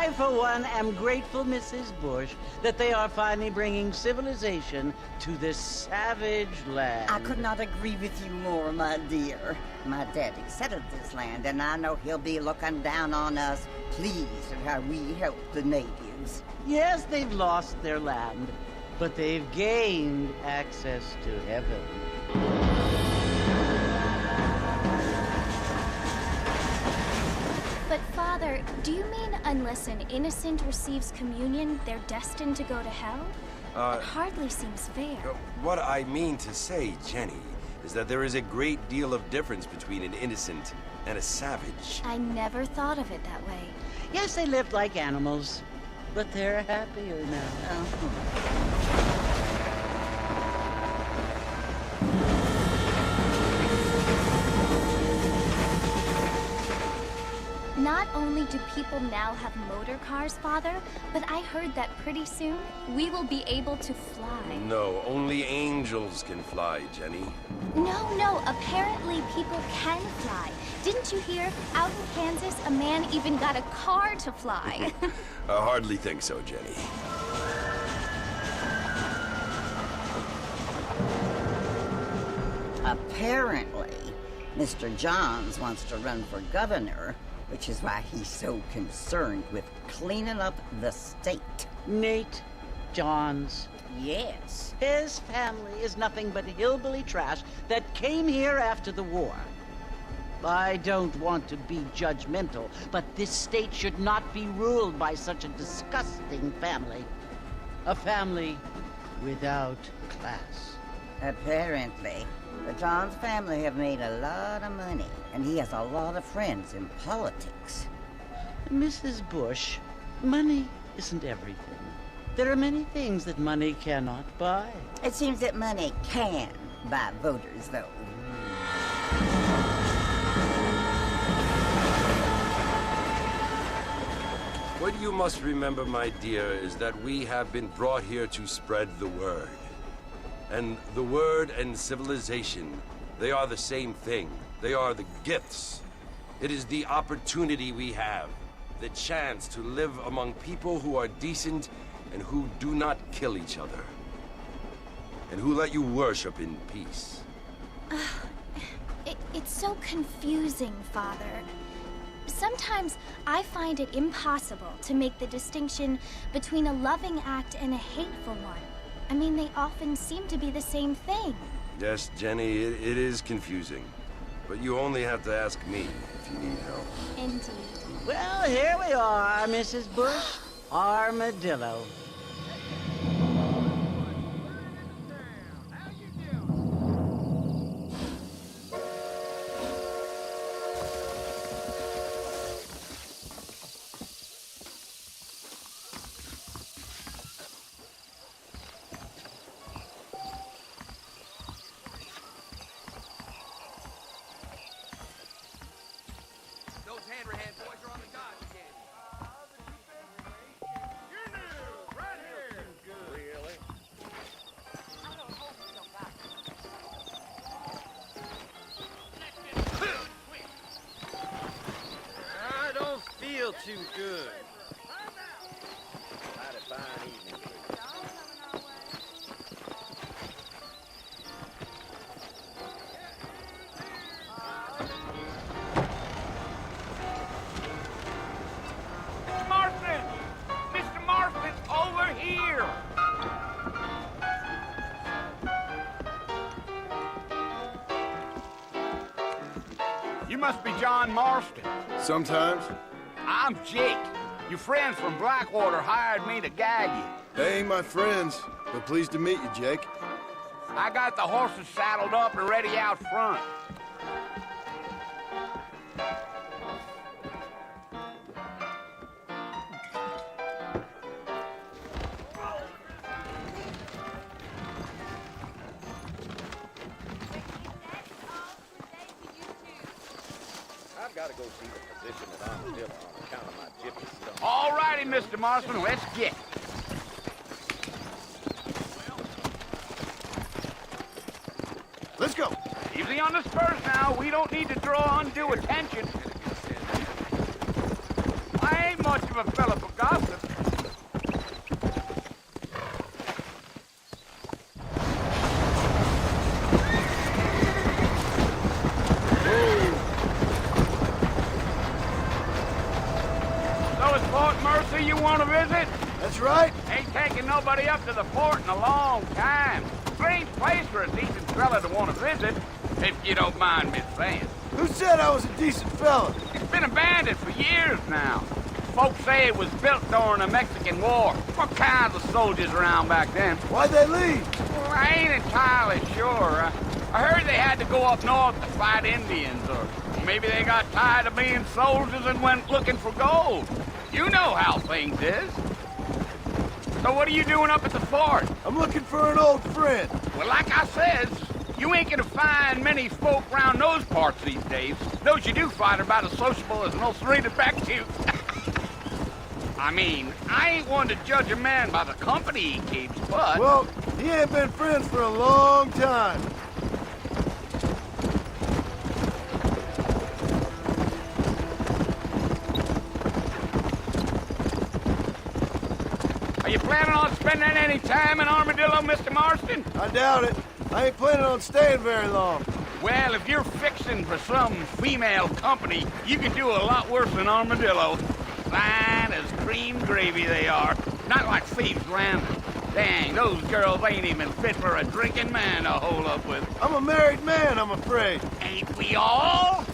I, for one, am grateful, Mrs. Bush, that they are finally bringing civilization to this savage land. I could not agree with you more, my dear. My daddy settled this land, and I know he'll be looking down on us, pleased at how we help the natives. Yes, they've lost their land, but they've gained access to heaven. But Father, do you mean unless an innocent receives communion, they're destined to go to hell? It hardly seems fair. What I mean to say, Jenny, is that there is a great deal of difference between an innocent and a savage. I never thought of it that way. Yes, they lived like animals, but they're happier now. Not only do people now have motor cars, Father, but I heard that pretty soon we will be able to fly. No, only angels can fly, Jenny. No, apparently people can fly. Didn't you hear? Out in Kansas, a man even got a car to fly. I hardly think so, Jenny. Apparently, Mr. Johns wants to run for governor, which is why he's so concerned with cleaning up the state. Nate Johns. Yes. His family is nothing but hillbilly trash that came here after the war. I don't want to be judgmental, but this state should not be ruled by such a disgusting family. A family without class. Apparently, the Johns family have made a lot of money, and he has a lot of friends in politics. Mrs. Bush, money isn't everything. There are many things that money cannot buy. It seems that money can buy voters, though. What you must remember, my dear, is that we have been brought here to spread the word. And the word and civilization, they are the same thing. They are the gifts. It is the opportunity we have, the chance to live among people who are decent and who do not kill each other, and who let you worship in peace. It's so confusing, Father. Sometimes I find it impossible to make the distinction between a loving act and a hateful one. I mean, they often seem to be the same thing. Yes, Jenny, it is confusing. But you only have to ask me if you need help. Indeed. Well, here we are, Mrs. Bush. Armadillo. Too good. Mighty fine evening for you. Marston! Mr. Marston, over here! You must be John Marston. Sometimes. I'm Jake. Your friends from Blackwater hired me to guide you. They ain't my friends, but pleased to meet you, Jake. I got the horses saddled up and ready out front. I've got to go see the physician at Armadillo on account of my gypsy stuff. All righty, Mr. Marston, let's get. Let's go. Easy on the spurs now. We don't need to draw undue attention. I ain't much of a fella for gossip. So it's Fort Mercy you want to visit? That's right. Ain't taking nobody up to the fort in a long time. Strange place for a decent fella to want to visit, if you don't mind me saying. Who said I was a decent fella? It's been abandoned for years now. Folks say it was built during the Mexican War. What kinds of soldiers around back then? Why'd they leave? Well, I ain't entirely sure. I heard they had to go up north to fight Indians, or maybe they got tired of being soldiers and went looking for gold. You know how things is. So what are you doing up at the fort? I'm looking for an old friend. Well, like I said, you ain't gonna find many folk around those parts these days. Those you do find are about as sociable as most rated back to. I mean, I ain't one to judge a man by the company he keeps, but... Well, he ain't been friends for a long time. Are you planning on spending any time in Armadillo, Mr. Marston? I doubt it. I ain't planning on staying very long. Well, if you're fixing for some female company, you can do a lot worse than Armadillo. Fine as cream gravy they are. Not like Thieves' Landing. Dang, those girls ain't even fit for a drinking man to hold up with. I'm a married man, I'm afraid. Ain't we all?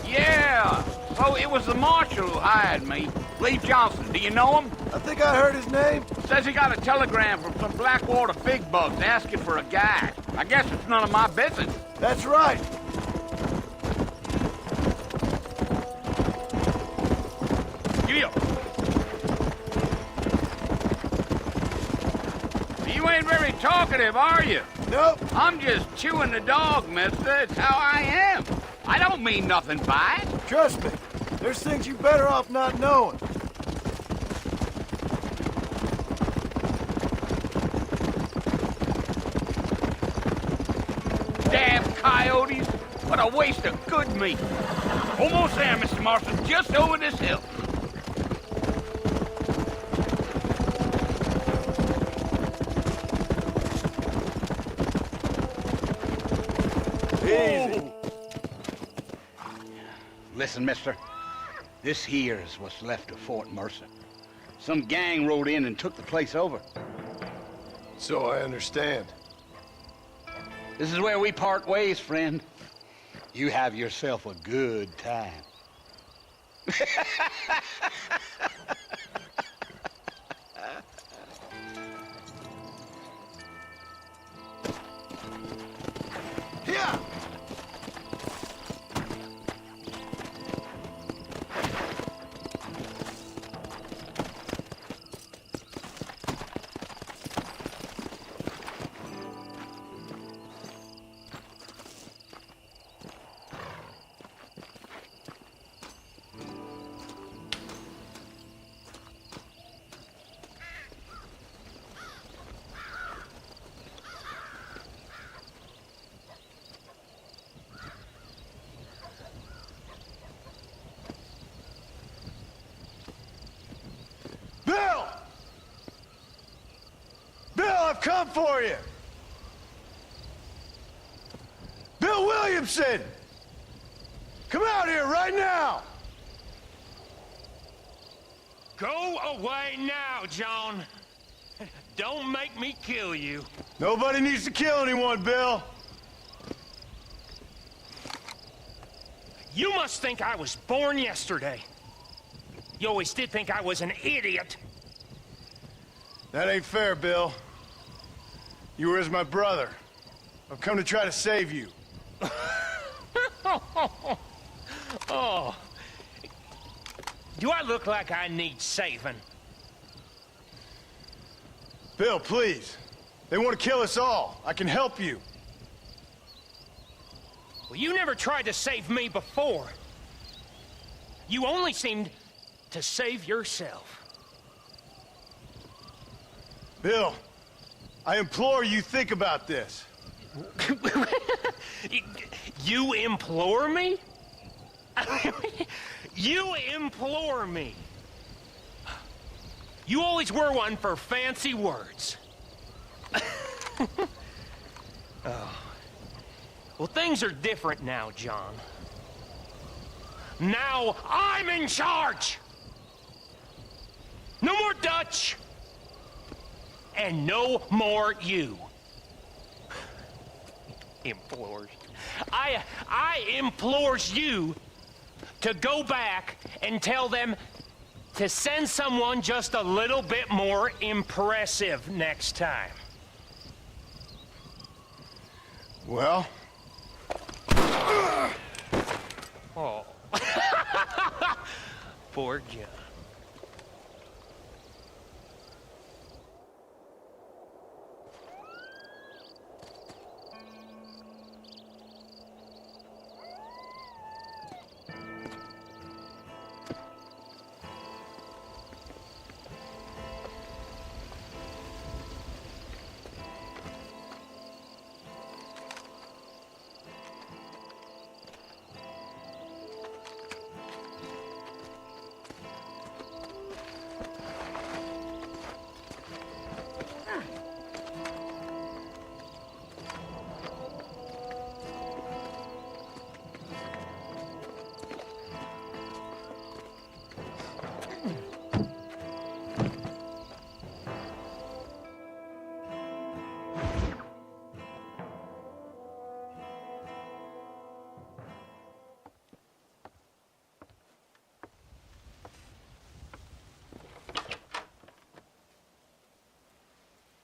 Yeah, so it was the marshal who hired me. Lee Johnson, do you know him? I think I heard his name. Says he got a telegram from some Blackwater big bugs asking for a guy. I guess it's none of my business. That's right. Yeah. You ain't very talkative, are you? Nope. I'm just chewing the dog, mister. It's how I am. I don't mean nothing by it. Trust me. There's things you're better off not knowing. Damn coyotes. What a waste of good meat. Almost there, Mr. Marston. Just over this hill. Easy. Listen, mister. This here is what's left of Fort Mercer. Some gang rode in and took the place over. So I understand. This is where we part ways, friend. You have yourself a good time. Yeah. Bill! Bill, I've come for you! Bill Williamson! Come out here right now! Go away now, John. Don't make me kill you. Nobody needs to kill anyone, Bill. You must think I was born yesterday. You always did think I was an idiot. That ain't fair, Bill. You were as my brother. I've come to try to save you. Oh. Do I look like I need saving? Bill, please. They want to kill us all. I can help you. Well, you never tried to save me before. You only seemed to save yourself. Bill, I implore you think about this. You implore me? You implore me? You always were one for fancy words. Oh. Well, things are different now, John. Now I'm in charge! No more Dutch! And no more you. Implores. I implores you to go back and tell them to send someone just a little bit more impressive next time. Well? Oh. Poor John.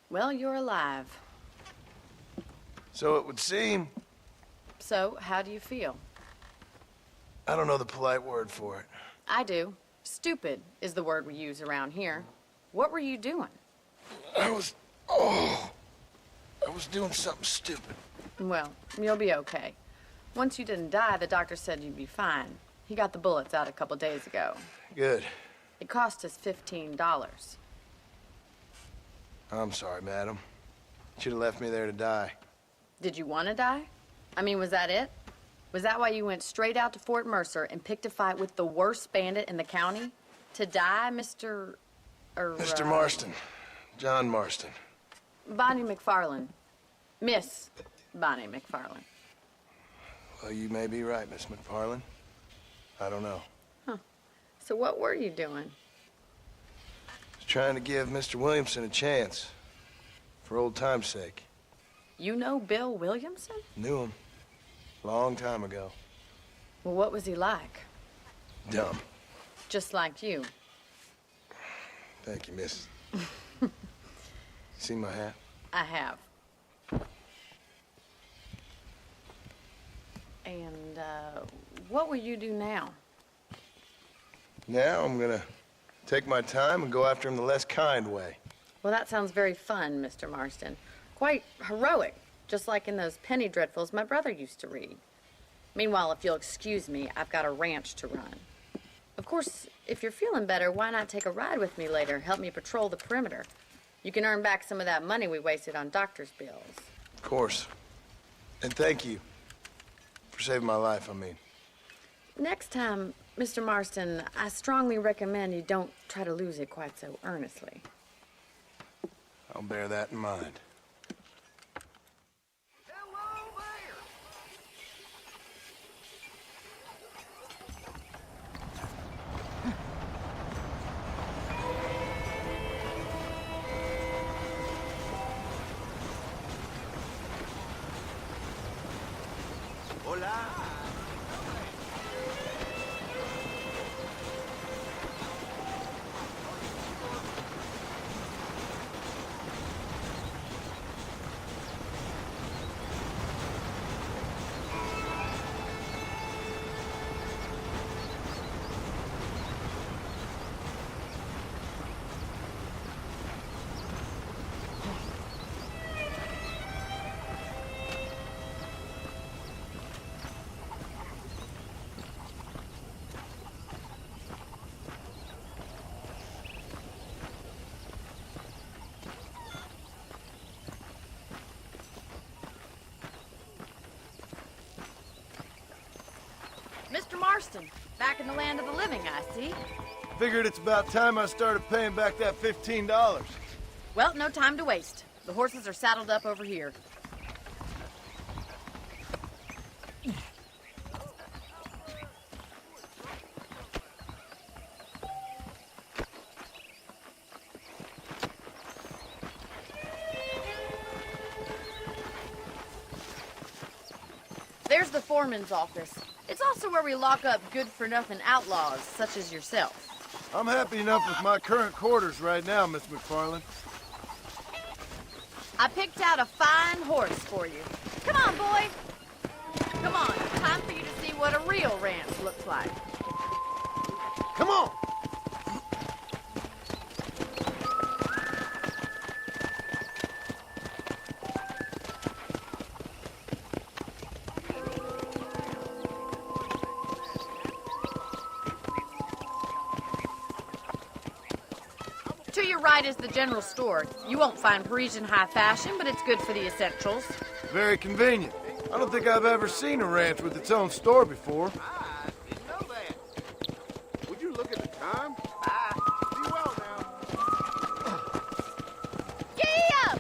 Well, you're alive. So it would seem. So, how do you feel? I don't know the polite word for it. I do. Stupid is the word we use around here. What were you doing? I was doing something stupid. Well, you'll be okay. Once you didn't die, the doctor said you'd be fine. He got the bullets out a couple days ago. Good. It cost us $15. I'm sorry, madam. Should have left me there to die. Did you want to die? I mean, was that it? Was that why you went straight out to Fort Mercer and picked a fight with the worst bandit in the county? To die, Mr. Mr. Marston. John Marston. Bonnie McFarland. Miss Bonnie McFarland. Well, you may be right, Miss McFarland. I don't know. Huh. So what were you doing? I was trying to give Mr. Williamson a chance. For old time's sake. You know Bill Williamson? Knew him. Long time ago. Well, what was he like? Dumb. Just like you. Thank you, miss. See my hat? I have. And, what will you do now? Now I'm gonna take my time and go after him the less kind way. Well, that sounds very fun, Mr. Marston. Quite heroic, just like in those penny dreadfuls my brother used to read. Meanwhile, if you'll excuse me, I've got a ranch to run. Of course, if you're feeling better, why not take a ride with me later? Help me patrol the perimeter. You can earn back some of that money we wasted on doctor's bills. Of course. And thank you. For saving my life, I mean. Next time, Mr. Marston, I strongly recommend you don't try to lose it quite so earnestly. I'll bear that in mind. Marston. Back in the land of the living, I see. Figured it's about time I started paying back that $15. Well, no time to waste. The horses are saddled up over here. There's the foreman's office. It's also where we lock up good-for-nothing outlaws, such as yourself. I'm happy enough with my current quarters right now, Miss McFarland. I picked out a fine horse for you. Come on, boy. Come on, time for you to see what a real ranch looks like. Come on! To your right is the general store. You won't find Parisian high fashion, but it's good for the essentials. Very convenient. I don't think I've ever seen a ranch with its own store before. I didn't know that. Would you look at the time? Be well now. Giddy up!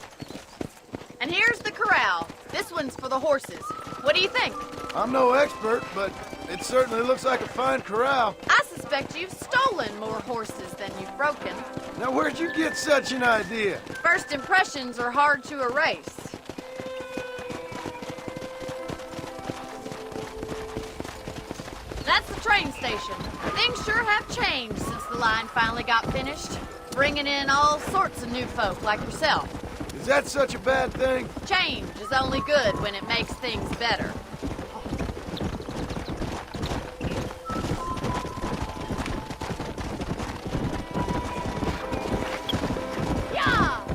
And here's the corral. This one's for the horses. What do you think? I'm no expert, but it certainly looks like a fine corral. I suspect you've stolen more horses than you've broken. Now, where'd you get such an idea? First impressions are hard to erase. That's the train station. Things sure have changed since the line finally got finished, bringing in all sorts of new folk like yourself. Is that such a bad thing? Change is only good when it makes things better. Yeah!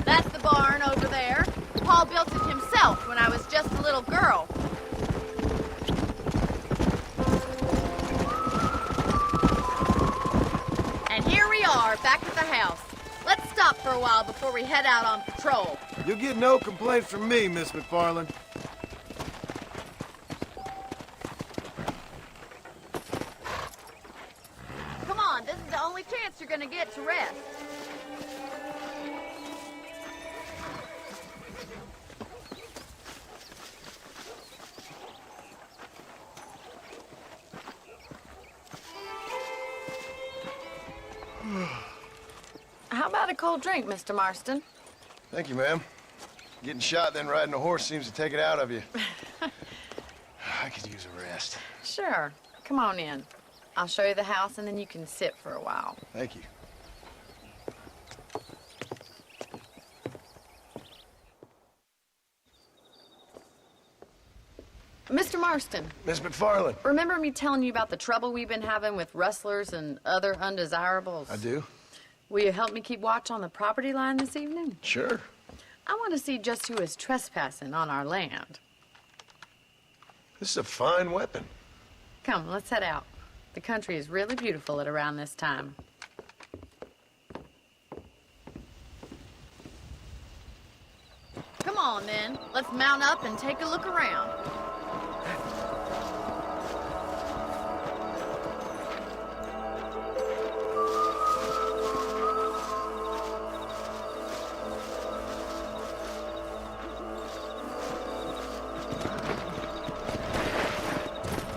That's the barn over there. Paul built it himself when I was just a little girl. And here we are, back at the house. Let's stop for a while before we head out on patrol. You'll get no complaints from me, Miss McFarland. Come on, this is the only chance you're gonna get to rest. How about a cold drink, Mr. Marston? Thank you, ma'am. Getting shot then riding a horse seems to take it out of you. I could use a rest. Sure. Come on in. I'll show you the house and then you can sit for a while. Thank you. Mr. Marston, Miss McFarland. remember me telling you about the trouble we've been having with rustlers and other undesirables? I do. Will you help me keep watch on the property line this evening? Sure. I want to see just who is trespassing on our land. This is a fine weapon. Come, let's head out. The country is really beautiful at around this time. Come on, then. Let's mount up and take a look around.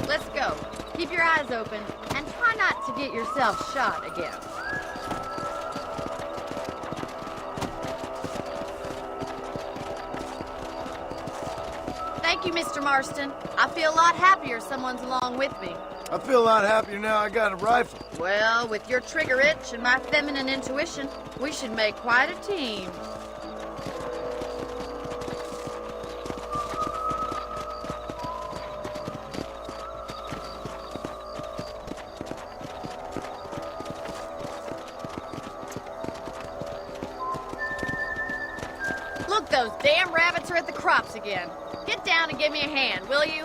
Let's go. Keep your eyes open and try not to get yourself shot again. Thank you, Mr. Marston. I feel a lot happier someone's along with me. I feel a lot happier now I got a rifle. Well, with your trigger itch and my feminine intuition, we should make quite a team. Look, those damn rabbits are at the crops again. Get down and give me a hand, will you?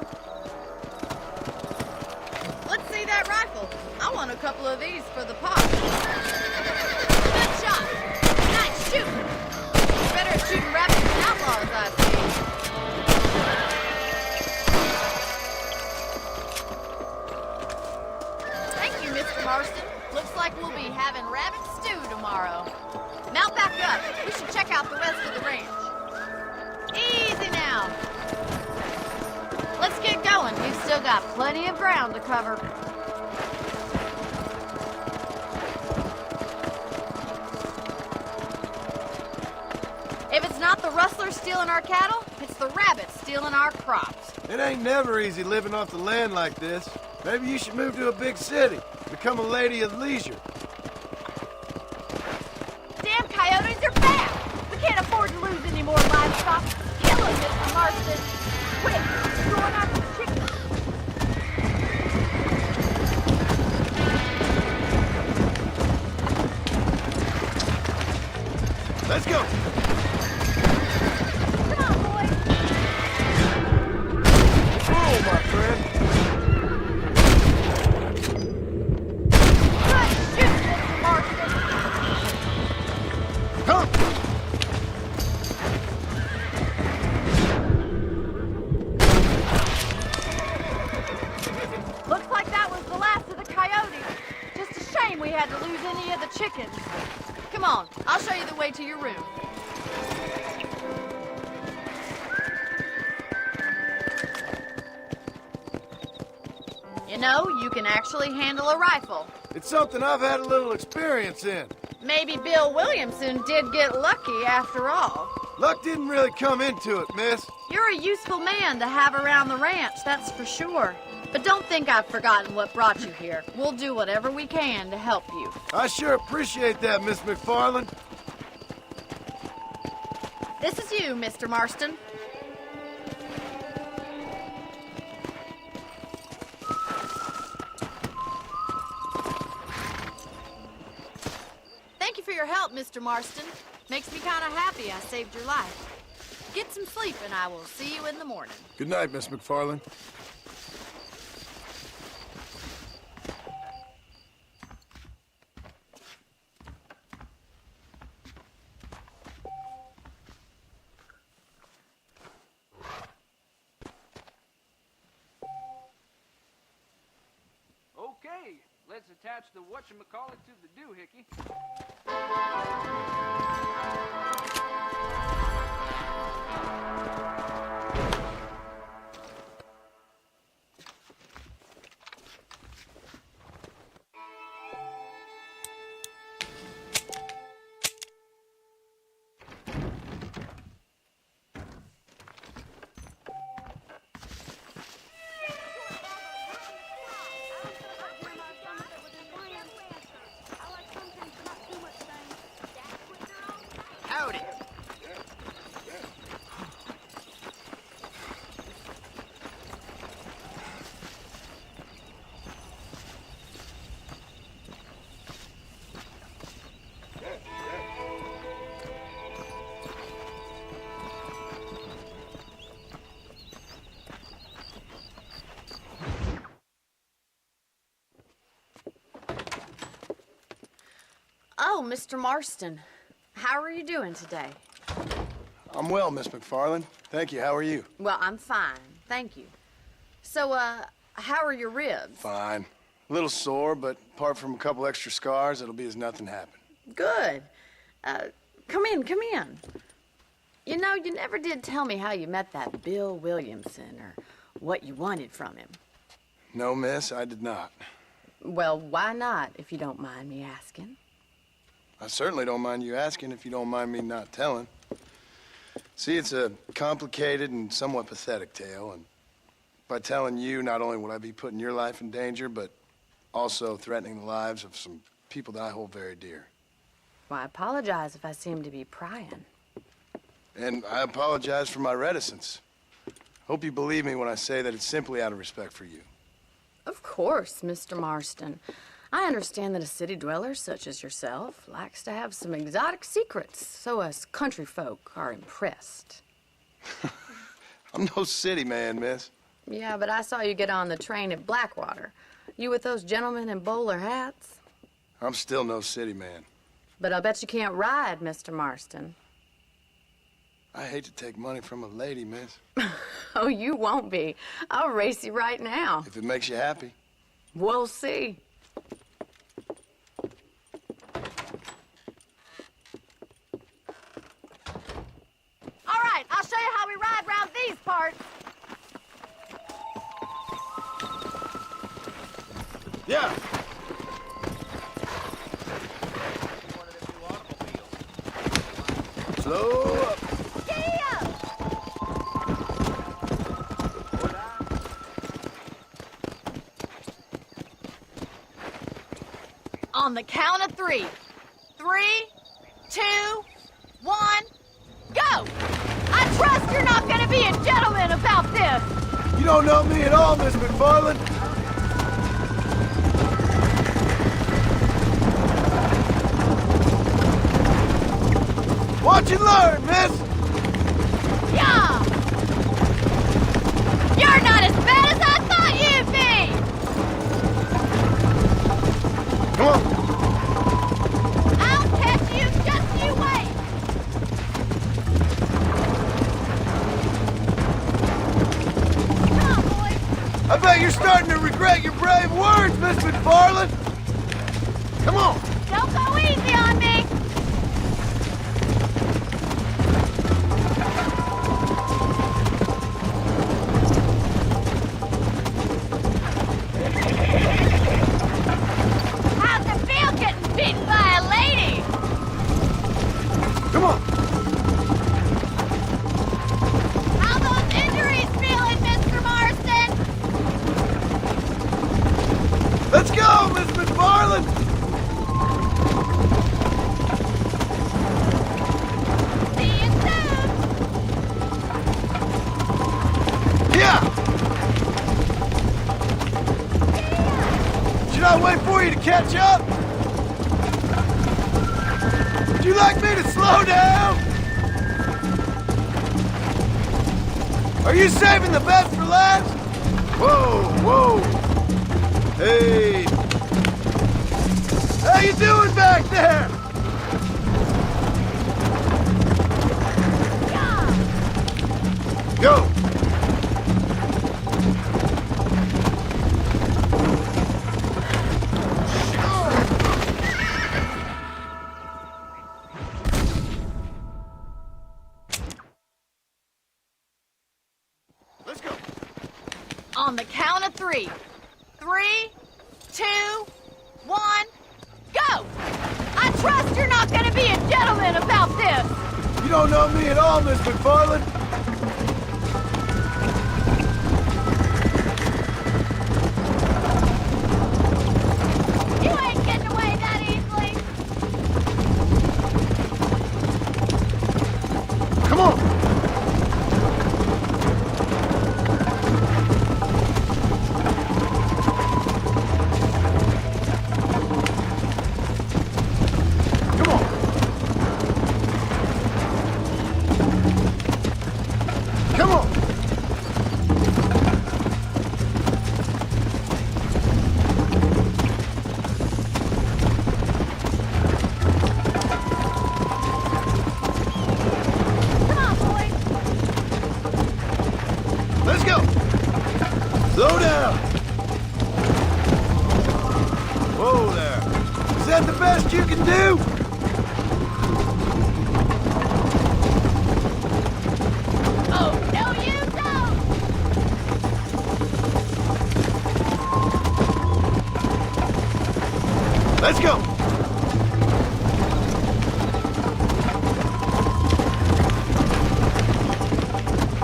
Let's see that rifle. I want a couple of these for the pot. Good shot. Nice shooting. You're better at shooting rabbits than outlaws, I see. Looks like we'll be having rabbit stew tomorrow. Mount back up. We should check out the rest of the ranch. Easy now. Let's get going. We've still got plenty of ground to cover. If it's not the rustlers stealing our cattle, it's the rabbits stealing our crops. It ain't never easy living off the land like this. Maybe you should move to a big city. Become a lady of leisure. Damn coyotes are bad! We can't afford to lose any more livestock. Kill them, Mr. Marston! Quick! Going after the chickens! Let's go! Come on, boys! Oh, my friend! Good shoot, Mr. Marston! Come! Looks like that was the last of the coyotes. Just a shame we had to lose any of the chickens. Come on, I'll show you the way to your room. You know, you can actually handle a rifle. It's something I've had a little experience in. Maybe Bill Williamson did get lucky after all. Luck didn't really come into it, miss. You're a useful man to have around the ranch, that's for sure. But don't think I've forgotten what brought you here. We'll do whatever we can to help you. I sure appreciate that, Miss McFarland. This is you, Mr. Marston. Thank you for your help, Mr. Marston. Makes me kind of happy I saved your life. Get some sleep and I will see you in the morning. Good night, Miss McFarland. Okay, let's attach the whatchamacallit to the doohickey. Howdy. Oh, Mr. Marston. How are you doing today? I'm well, Miss McFarland. Thank you. How are you? Well, I'm fine. Thank you. So, how are your ribs? Fine. A little sore, but apart from a couple extra scars, it'll be as nothing happened. Good. Come in, come in. You know, you never did tell me how you met that Bill Williamson or what you wanted from him. No, miss, I did not. Well, why not, if you don't mind me asking? I certainly don't mind you asking if you don't mind me not telling. See, it's a complicated and somewhat pathetic tale, and by telling you, not only would I be putting your life in danger, but also threatening the lives of some people that I hold very dear. Well, I apologize if I seem to be prying. And I apologize for my reticence. Hope you believe me when I say that it's simply out of respect for you. Of course, Mr. Marston. I understand that a city dweller such as yourself likes to have some exotic secrets, so us country folk are impressed. I'm no city man, miss. Yeah, but I saw you get on the train at Blackwater. You with those gentlemen in bowler hats? I'm still no city man. But I bet you can't ride, Mr. Marston. I hate to take money from a lady, miss. Oh, you won't be. I'll race you right now. If it makes you happy. We'll see. parts. Yeah. Slow up. On the count of 3. 3, 2, 1, go! I trust you're not gonna be a gentleman about this! You don't know me at all, Miss McFarland. Watch and learn, miss! Yeah! You're not as bad as I thought you'd be! Come on. I'll catch you, just you wait! Come on, boys! I bet you're starting to regret your brave words, Miss McFarland. Come on. Don't go easy on me! How's it feel getting beaten by a lady? Come on. How those injuries feeling, Mr. Marston? Let's go, Miss McFarland. See you soon! Yeah. Should I wait for you to catch up? Would you like me to slow down? Are you saving the best for last? Whoa, whoa. Hey. How you doing back there? Go. Let's go. On the count of 3. 3, 2, 1, go! I trust you're not gonna be a gentleman about this! You don't know me at all, Miss McFarland. You ain't getting away that easily! Come on. Come on. Come on. Come on, boys! Let's go. Slow down. Whoa there. Is that the best you can do? Oh, no you don't! Let's go.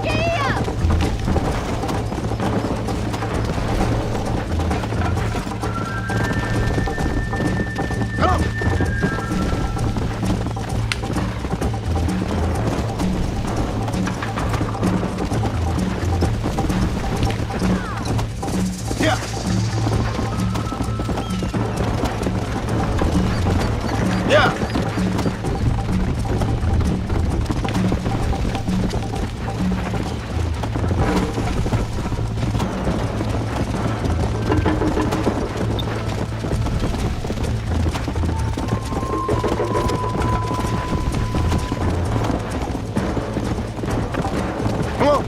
Giddy up! Come. Yeah. Yeah. Come on.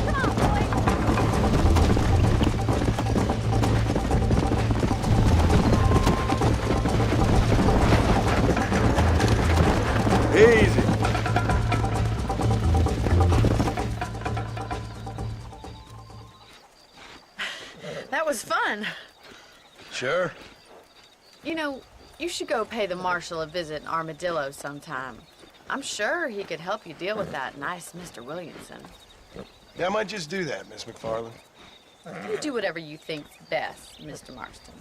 Come fun. Sure. You know, you should go pay the marshal a visit in Armadillo sometime. I'm sure he could help you deal with that nice Mr. Williamson. Yeah, I might just do that, Miss McFarland. You do whatever you think's best, Mr. Marston.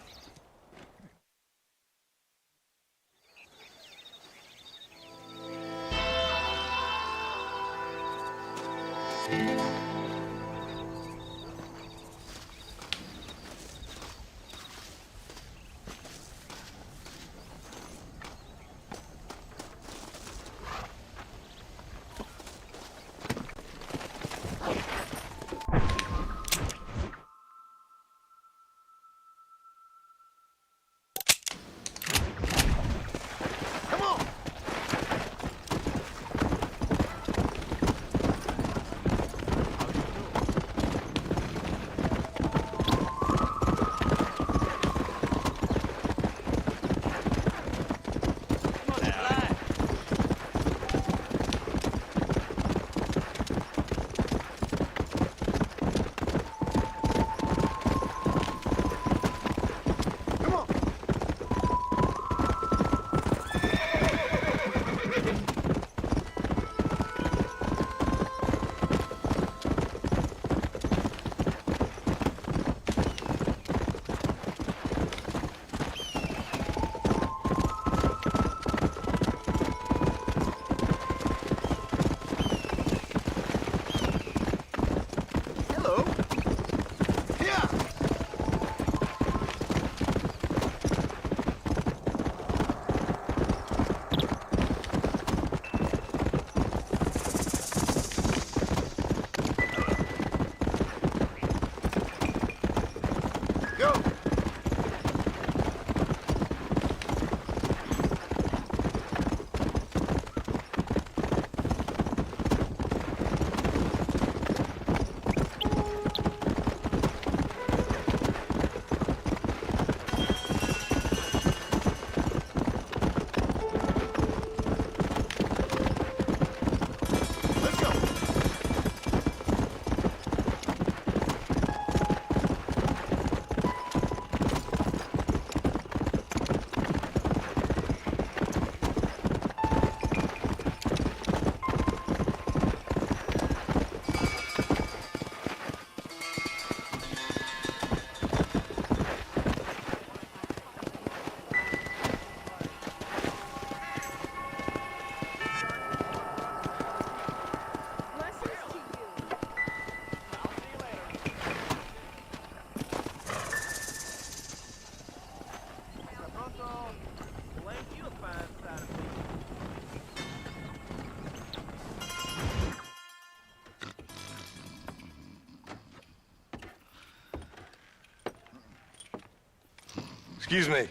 Excuse me.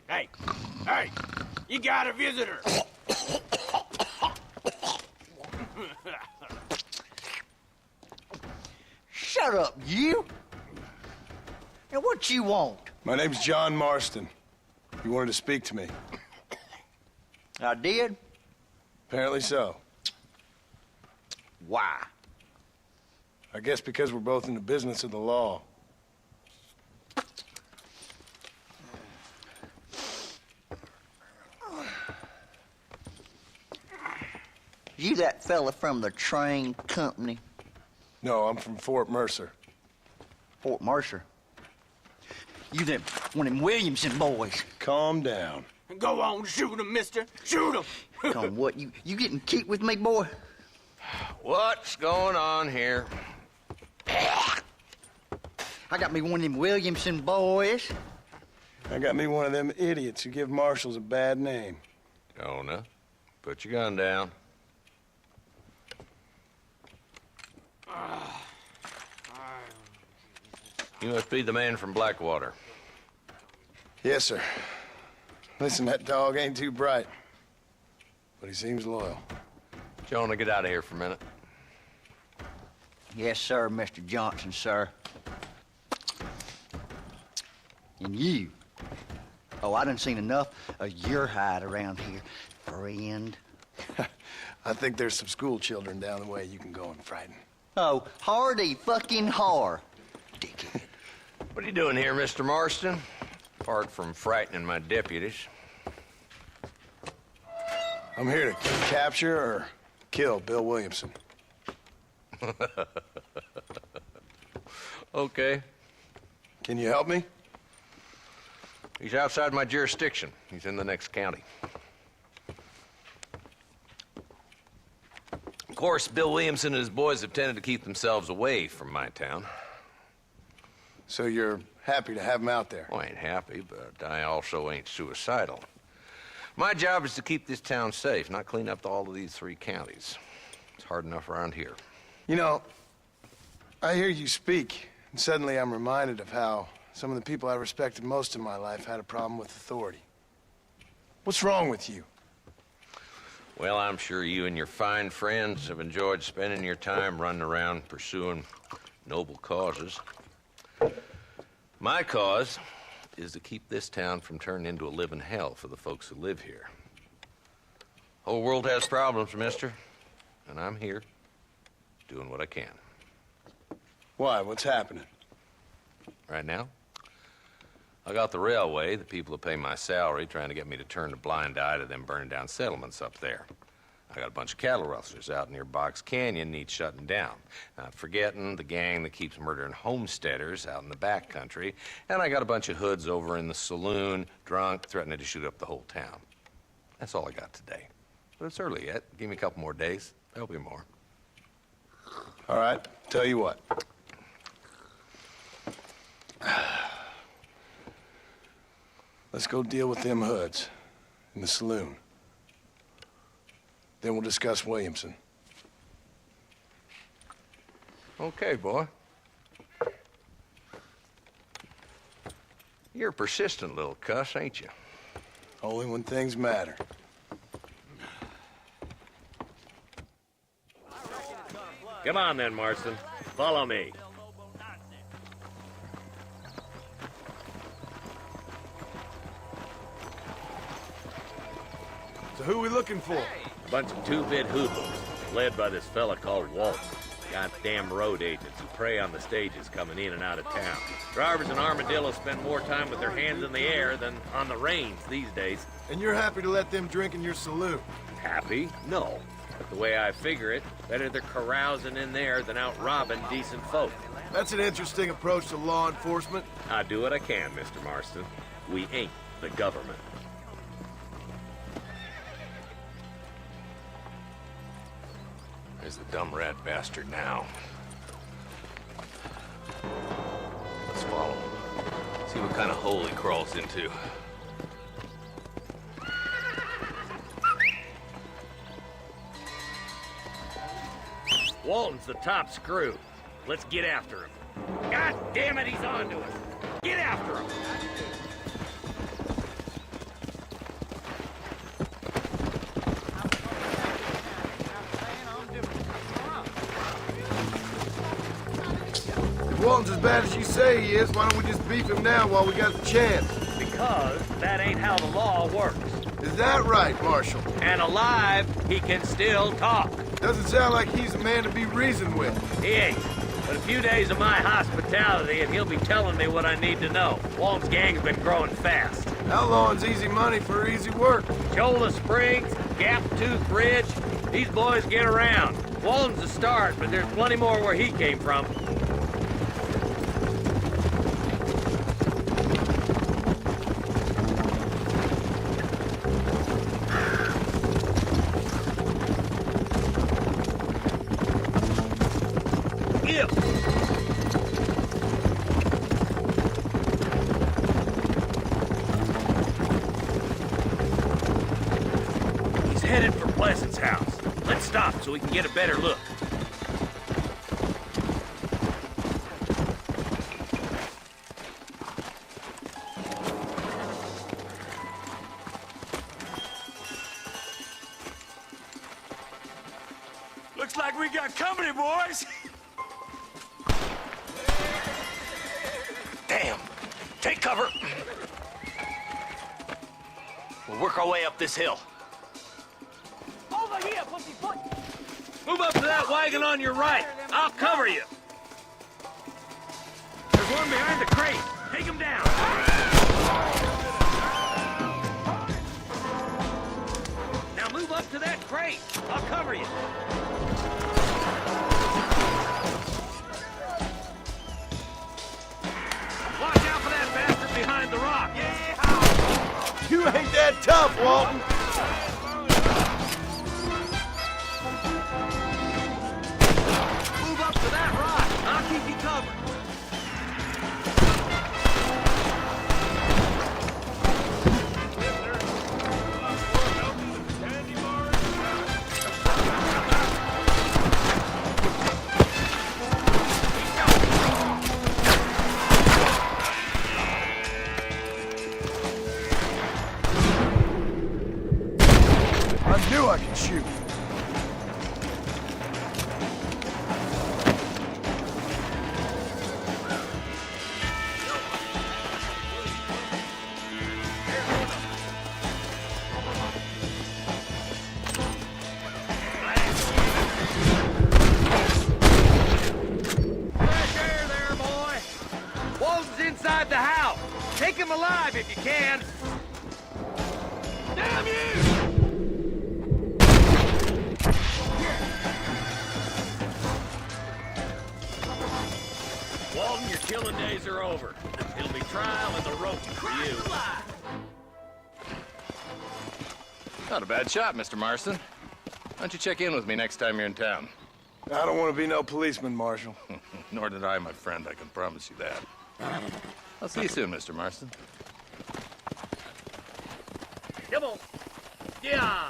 Hey, you got a visitor. Shut up, you! And what you want? My name's John Marston. You wanted to speak to me. I did? Apparently so. Why? I guess because we're both in the business of the law. You that fella from the train company? No, I'm from Fort Mercer. Fort Mercer? You them one of them Williamson boys. Calm down. Go on, shoot him, mister. Shoot him. Come on, what, you getting kicked with me, boy? What's going on here? I got me one of them Williamson boys. I got me one of them idiots who give marshals a bad name. Jonah, put your gun down. You must be the man from Blackwater. Yes, sir. Listen, that dog ain't too bright, but he seems loyal. Jonah, get out of here for a minute. Yes, sir, Mr. Johnson, sir. And you. Oh, I done seen enough of your hide around here, friend. I think there's some school children down the way you can go and frighten. Oh, hardy fucking har. Dickhead. What are you doing here, Mr. Marston? Apart from frightening my deputies. I'm here to capture or kill Bill Williamson. Okay. Can you help me? He's outside my jurisdiction. He's in the next county. Of course, Bill Williamson and his boys have tended to keep themselves away from my town. So you're happy to have him out there? Well, I ain't happy, but I also ain't suicidal. My job is to keep this town safe, not clean up all of these 3 counties. It's hard enough around here. You know, I hear you speak, and suddenly I'm reminded of how some of the people I respected most in my life had a problem with authority. What's wrong with you? Well, I'm sure you and your fine friends have enjoyed spending your time running around pursuing noble causes. My cause is to keep this town from turning into a living hell for the folks who live here. Whole world has problems, mister, and I'm here doing what I can. Why? What's happening? Right now, I got the railway, the people who pay my salary, trying to get me to turn a blind eye to them burning down settlements up there. I got a bunch of cattle rustlers out near Box Canyon need shutting down. Not forgetting the gang that keeps murdering homesteaders out in the back country. And I got a bunch of hoods over in the saloon, drunk, threatening to shoot up the whole town. That's all I got today. But it's early yet. Give me a couple more days. There'll be more. All right, tell you what. Let's go deal with them hoods in the saloon. Then we'll discuss Williamson. Okay, boy. You're a persistent little cuss, ain't you? Only when things matter. Come on then, Marston. Follow me. So who are we looking for? A bunch of 2-bit hoodlums, led by this fella called Walt. Goddamn road agents who prey on the stages coming in and out of town. Drivers in Armadillo spend more time with their hands in the air than on the reins these days. And you're happy to let them drink in your saloon? Happy? No. But the way I figure it, better they're carousing in there than out robbing decent folk. That's an interesting approach to law enforcement. I do what I can, Mr. Marston. We ain't the government. There's the dumb rat bastard now. Let's follow him. See what kind of hole he crawls into. Walton's the top screw. Let's get after him. God damn it, he's on to us. Get after him. If Walton's as bad as you say he is, why don't we just beef him now while we got the chance? Because that ain't how the law works. Is that right, Marshal? And alive, he can still talk. Doesn't sound like he's a man to be reasoned with. He ain't. But a few days of my hospitality and he'll be telling me what I need to know. Walton's gang's been growing fast. Outlawing's easy money for easy work. Shoulder Springs, Gap Tooth Bridge, these boys get around. Walton's a start, but there's plenty more where he came from. He's headed for Pleasant's house. Let's stop so we can get a better look. Looks like we got company, boys. Damn! Take cover! We'll work our way up this hill. Over here, pussyfoot. Move up to that wagon on your right. I'll cover you. There's There's one behind the crate. Take him down. Now move up to that crate. I'll cover you. Watch out for that bastard behind the rock. Yeah! You ain't that tough, Walton. Move up to that rock. I'll keep you covered. I knew I could shoot. Fresh air there, boy. Walton's inside the house. Take him alive if you can. Damn you! Walton, your killing days are over. It'll be trial and the rope for you. Not a bad shot, Mr. Marston. Why don't you check in with me next time you're in town? I don't want to be no policeman, Marshal. Nor did I, my friend. I can promise you that. I'll see you soon, Mr. Marston. Come on. Yeah.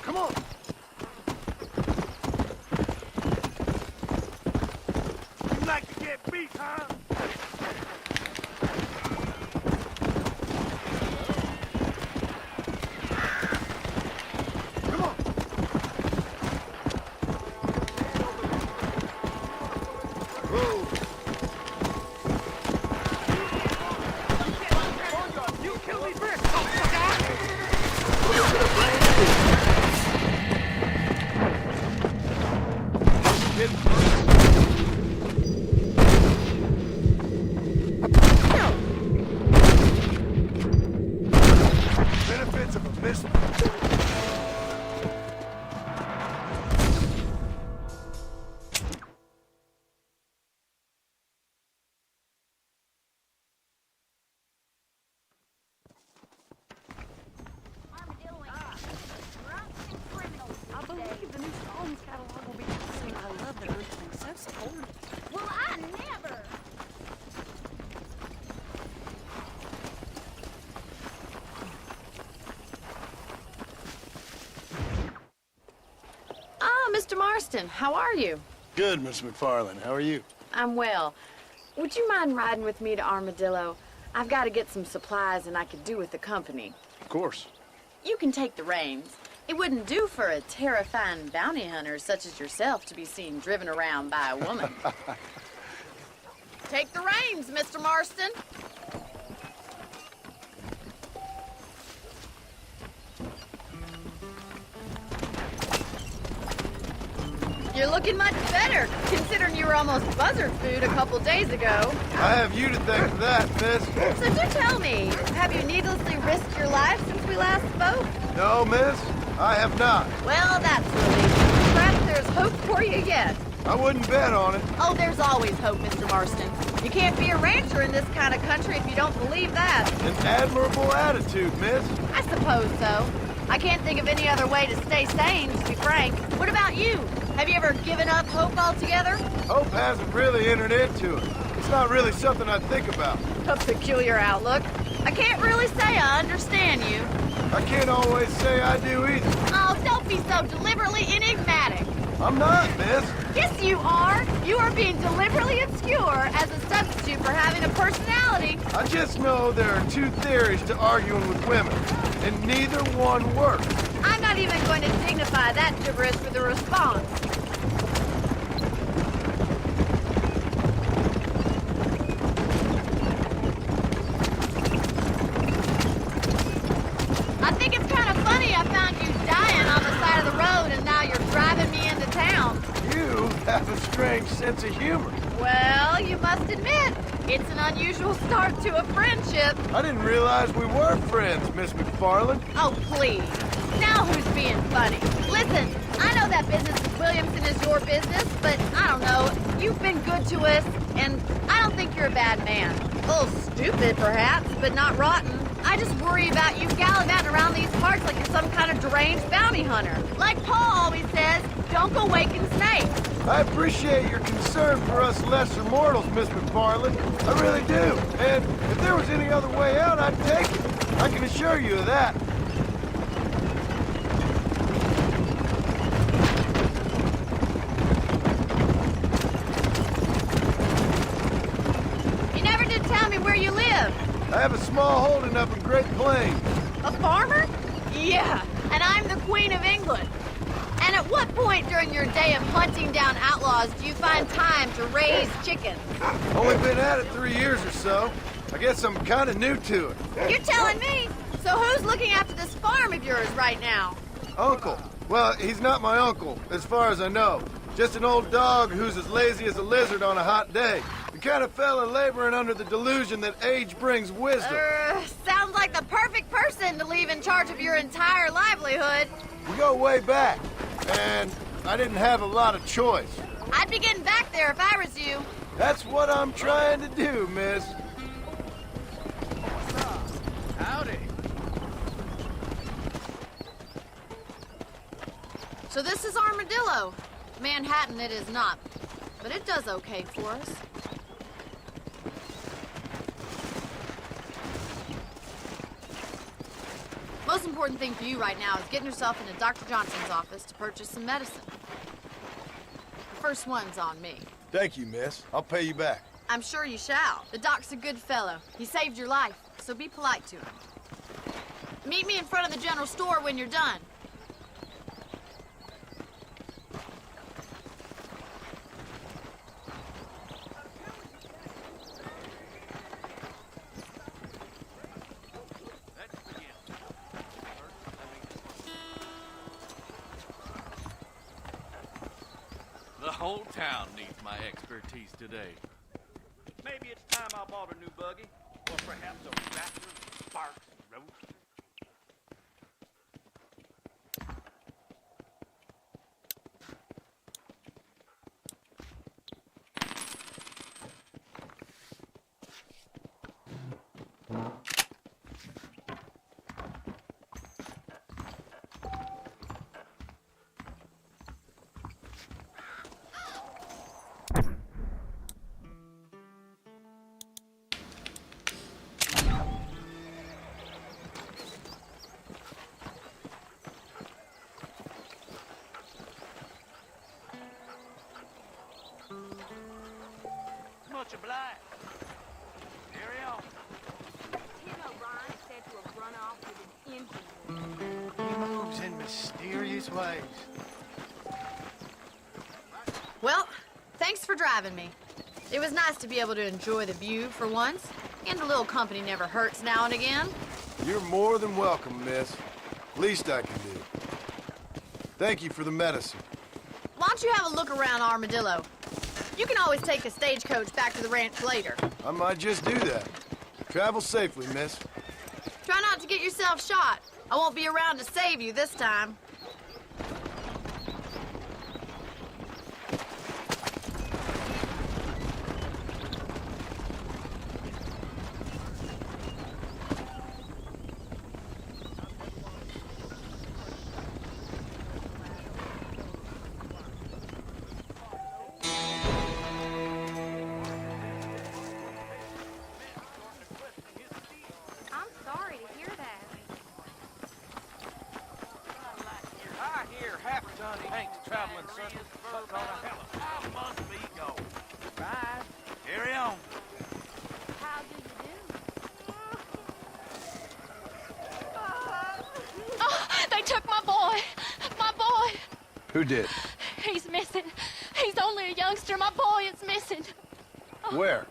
Come on. You like to get beat, huh? Come on. Whoa. You kill me first. Benefits of a missile. I believe the new songs catalog will be interesting. I love that everything's so supportive. Well, I never. Mr. Marston, how are you? Good, Miss McFarland. How are you? I'm well. Would you mind riding with me to Armadillo? I've got to get some supplies and I could do with the company. Of course. You can take the reins. It wouldn't do for a terrifying bounty hunter such as yourself to be seen driven around by a woman. Take the reins, Mr. Marston. You're looking much better, considering you were almost buzzard food a couple days ago. I have you to thank for that, miss. So do tell me, have you needlessly risked your life since we last spoke? No, miss, I have not. Well, that's relieving. Perhaps there's hope for you yet. I wouldn't bet on it. Oh, there's always hope, Mr. Marston. You can't be a rancher in this kind of country if you don't believe that. An admirable attitude, miss. I suppose so. I can't think of any other way to stay sane, to be frank. What about you? Have you ever given up hope altogether? Hope hasn't really entered into it. It's not really something I think about. A peculiar outlook. I can't really say I understand you. I can't always say I do either. Oh, don't be so deliberately enigmatic. I'm not, miss. Yes, you are. You are being deliberately obscure as a substitute for having a personality. I just know there are two theories to arguing with women, and neither one works. I'm not even going to dignify that gibberish with a response. I think it's kind of funny I found you dying on the side of the road and now you're driving me into town. You have a strange sense of humor. Well, you must admit, it's an unusual start to a friendship. I didn't realize we were friends, Miss McFarland. Oh, please. Now who's being funny? Listen, I know that business with Williamson is your business, but I don't know. You've been good to us, and I don't think you're a bad man. A little stupid, perhaps, but not rotten. I just worry about you gallivanting around these parts like you're some kind of deranged bounty hunter. Like Paul always says, don't go waking snakes. I appreciate your concern for us lesser mortals, Miss McFarland. I really do. And if there was any other way out, I'd take it. I can assure you of that. You never did tell me where you live. I have a small holding up in Great Plains. A farmer? Yeah, and I'm the Queen of England. And at what point during your day of hunting down outlaws do you find time to raise chickens? Only been at it 3 years or so. I guess I'm kind of new to it. You're telling me? So who's looking after this farm of yours right now? Uncle. Well, he's not my uncle, as far as I know. Just an old dog who's as lazy as a lizard on a hot day. The kind of fella laboring under the delusion that age brings wisdom. Sounds like the perfect person to leave in charge of your entire livelihood. We go way back, and I didn't have a lot of choice. I'd be getting back there if I was you. That's what I'm trying to do, miss. Howdy. So this is Armadillo. Manhattan it is not, but it does okay for us. Most important thing for you right now is getting yourself into Dr. Johnson's office to purchase some medicine. The first one's on me. Thank you, miss. I'll pay you back. I'm sure you shall. The doc's a good fellow. He saved your life, so be polite to him. Meet me in front of the general store when you're done. The whole town needs my expertise today. Maybe it's time I bought a new buggy, or perhaps a rattler, sparks, and roast. Much obliged. Carry on. Tim O'Brien is said to have run off with an engine. He moves in mysterious ways. Well, thanks for driving me. It was nice to be able to enjoy the view for once, and a little company never hurts now and again. You're more than welcome, miss. Least I can do. Thank you for the medicine. Why don't you have a look around Armadillo? You can always take a stagecoach back to the ranch later. I might just do that. Travel safely, miss. Try not to get yourself shot. I won't be around to save you this time. I'm sorry to hear that. I hear half-ton tanks traveling circles, but on a helicopter. I must be going. Right. Carry on. How do you do? Oh, they took my boy. My boy. Who did? He's missing. He's only a youngster. My boy is missing. Where?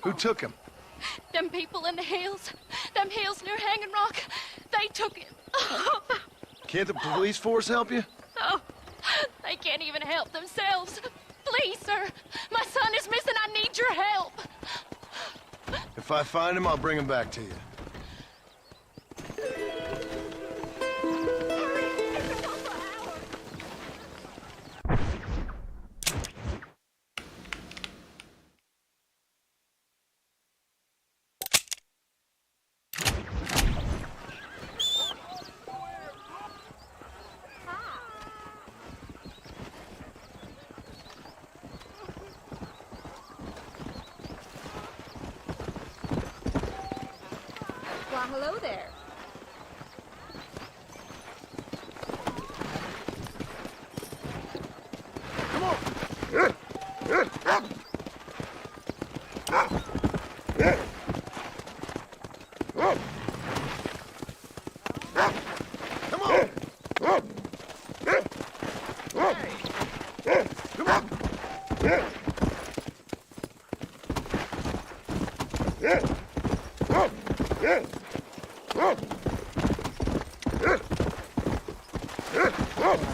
Who took him? Them people in the hills. Them hills near Hanging Rock. They took him. Can't the police force help you? Oh, they can't even help themselves. Please, sir. My son is missing. I need your help. If I find him, I'll bring him back to you. Why, hello there.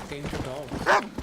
Danger dogs. Look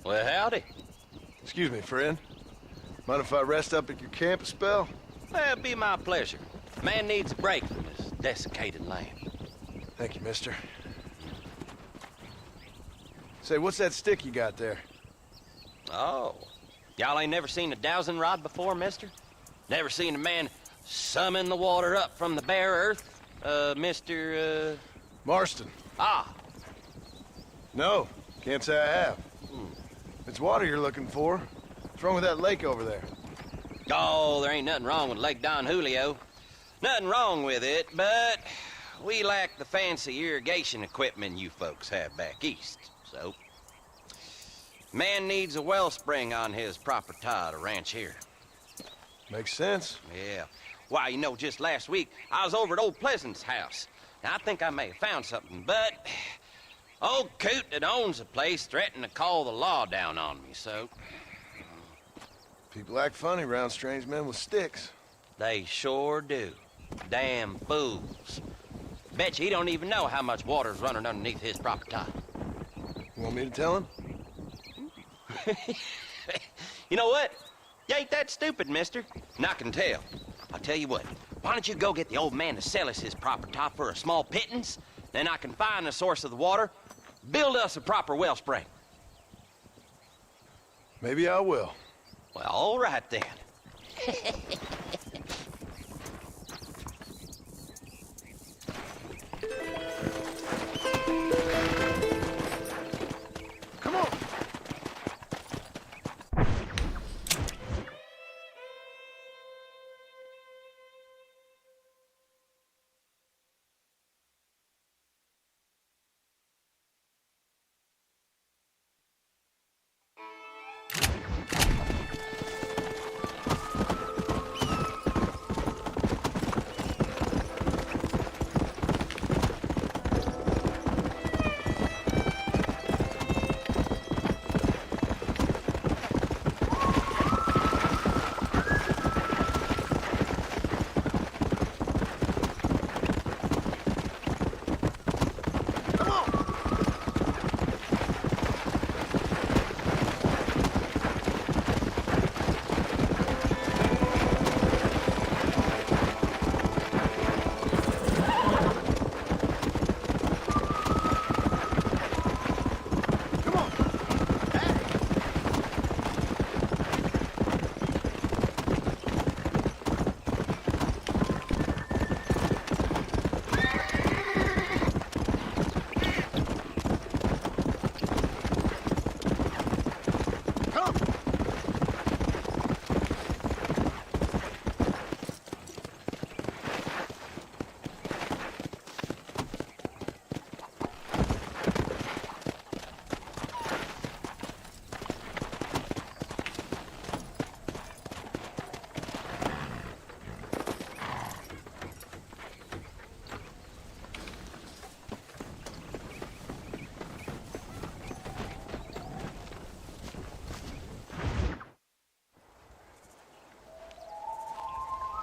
Well, howdy. Excuse me, friend. Mind if I rest up at your camp a spell? Well, it'd be my pleasure. Man needs a break from this desiccated land. Thank you, mister. Say, what's that stick you got there? Oh. Y'all ain't never seen a dowsing rod before, mister? Never seen a man summon the water up from the bare earth? Mr. Marston. Ah. No, can't say I have. It's water you're looking for. What's wrong with that lake over there? Oh, there ain't nothing wrong with Lake Don Julio. Nothing wrong with it, but we lack the fancy irrigation equipment you folks have back east, so... Man needs a wellspring on his property to ranch here. Makes sense. Yeah. Why, you know, just last week, I was over at old Pleasant's house. Now, I think I may have found something, but... Old coot that owns the place threatened to call the law down on me, so... People act funny around strange men with sticks. They sure do. Damn fools. Bet you he don't even know how much water's running underneath his property. You want me to tell him? You know what? You ain't that stupid, mister. And I can tell. I'll tell you what. Why don't you go get the old man to sell us his property for a small pittance? Then I can find the source of the water, build us a proper wellspring. Maybe I will. Well, all right then. Come on.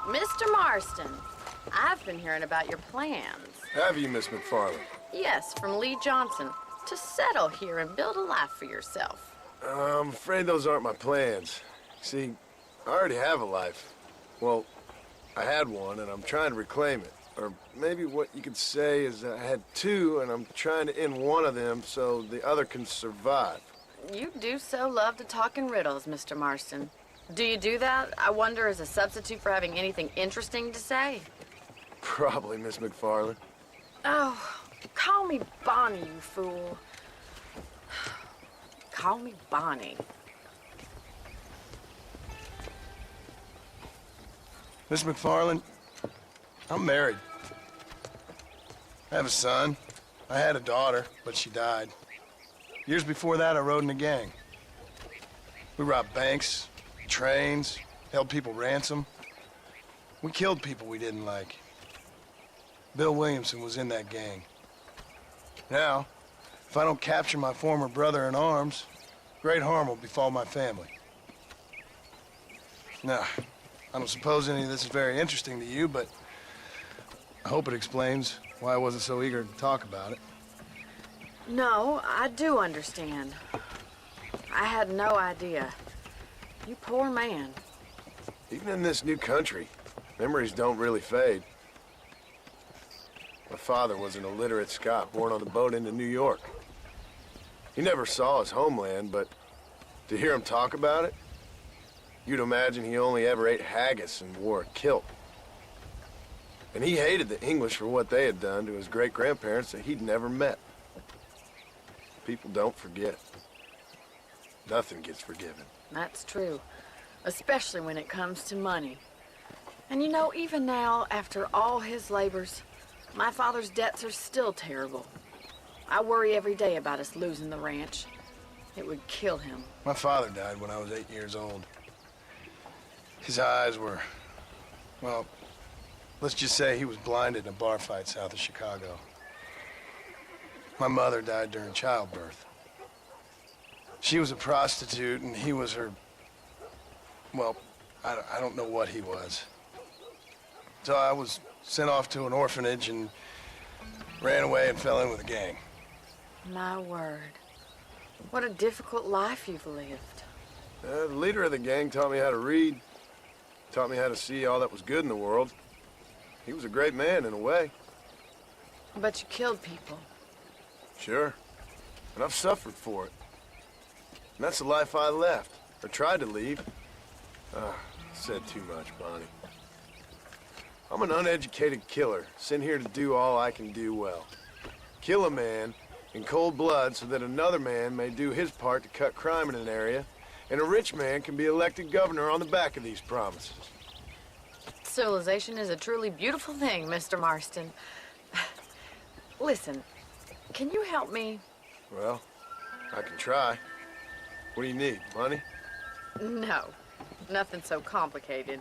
Mr. Marston, I've been hearing about your plans. Have you, Miss McFarland? Yes, from Lee Johnson, to settle here and build a life for yourself. I'm afraid those aren't my plans. See, I already have a life. Well, I had one, and I'm trying to reclaim it. Or maybe what you could say is I had two, and I'm trying to end one of them so the other can survive. You do so love to talk in riddles, Mr. Marston. Do you do that, I wonder, as a substitute for having anything interesting to say? Probably, Miss McFarland. Oh, call me Bonnie, you fool. Call me Bonnie. Miss McFarland, I'm married. I have a son. I had a daughter, but she died. Years before that, I rode in a gang. We robbed banks, trains, held people ransom. We killed people we didn't like. Bill Williamson was in that gang. Now, if I don't capture my former brother in arms, great harm will befall my family. Now, I don't suppose any of this is very interesting to you, but I hope it explains why I wasn't so eager to talk about it. No, I do understand. I had no idea. You poor man. Even in this new country, memories don't really fade. My father was an illiterate Scot born on the boat into New York. He never saw his homeland, but to hear him talk about it, you'd imagine he only ever ate haggis and wore a kilt. And he hated the English for what they had done to his great-grandparents that he'd never met. People don't forget. Nothing gets forgiven. That's true. Especially when it comes to money. And you know, even now, after all his labors, my father's debts are still terrible. I worry every day about us losing the ranch. It would kill him. My father died when I was 8 years old. His eyes were, well, let's just say he was blinded in a bar fight south of Chicago. My mother died during childbirth. She was a prostitute and he was her, well, I don't know what he was. So I was sent off to an orphanage and ran away and fell in with a gang. My word. What a difficult life you've lived. The leader of the gang taught me how to read, taught me how to see all that was good in the world. He was a great man in a way. But you killed people. Sure. And I've suffered for it. And that's the life I left, or tried to leave. Said too much, Bonnie. I'm an uneducated killer, sent here to do all I can do well. Kill a man in cold blood so that another man may do his part to cut crime in an area, and a rich man can be elected governor on the back of these promises. Civilization is a truly beautiful thing, Mr. Marston. Listen, can you help me? Well, I can try. What do you need, money? No, nothing so complicated.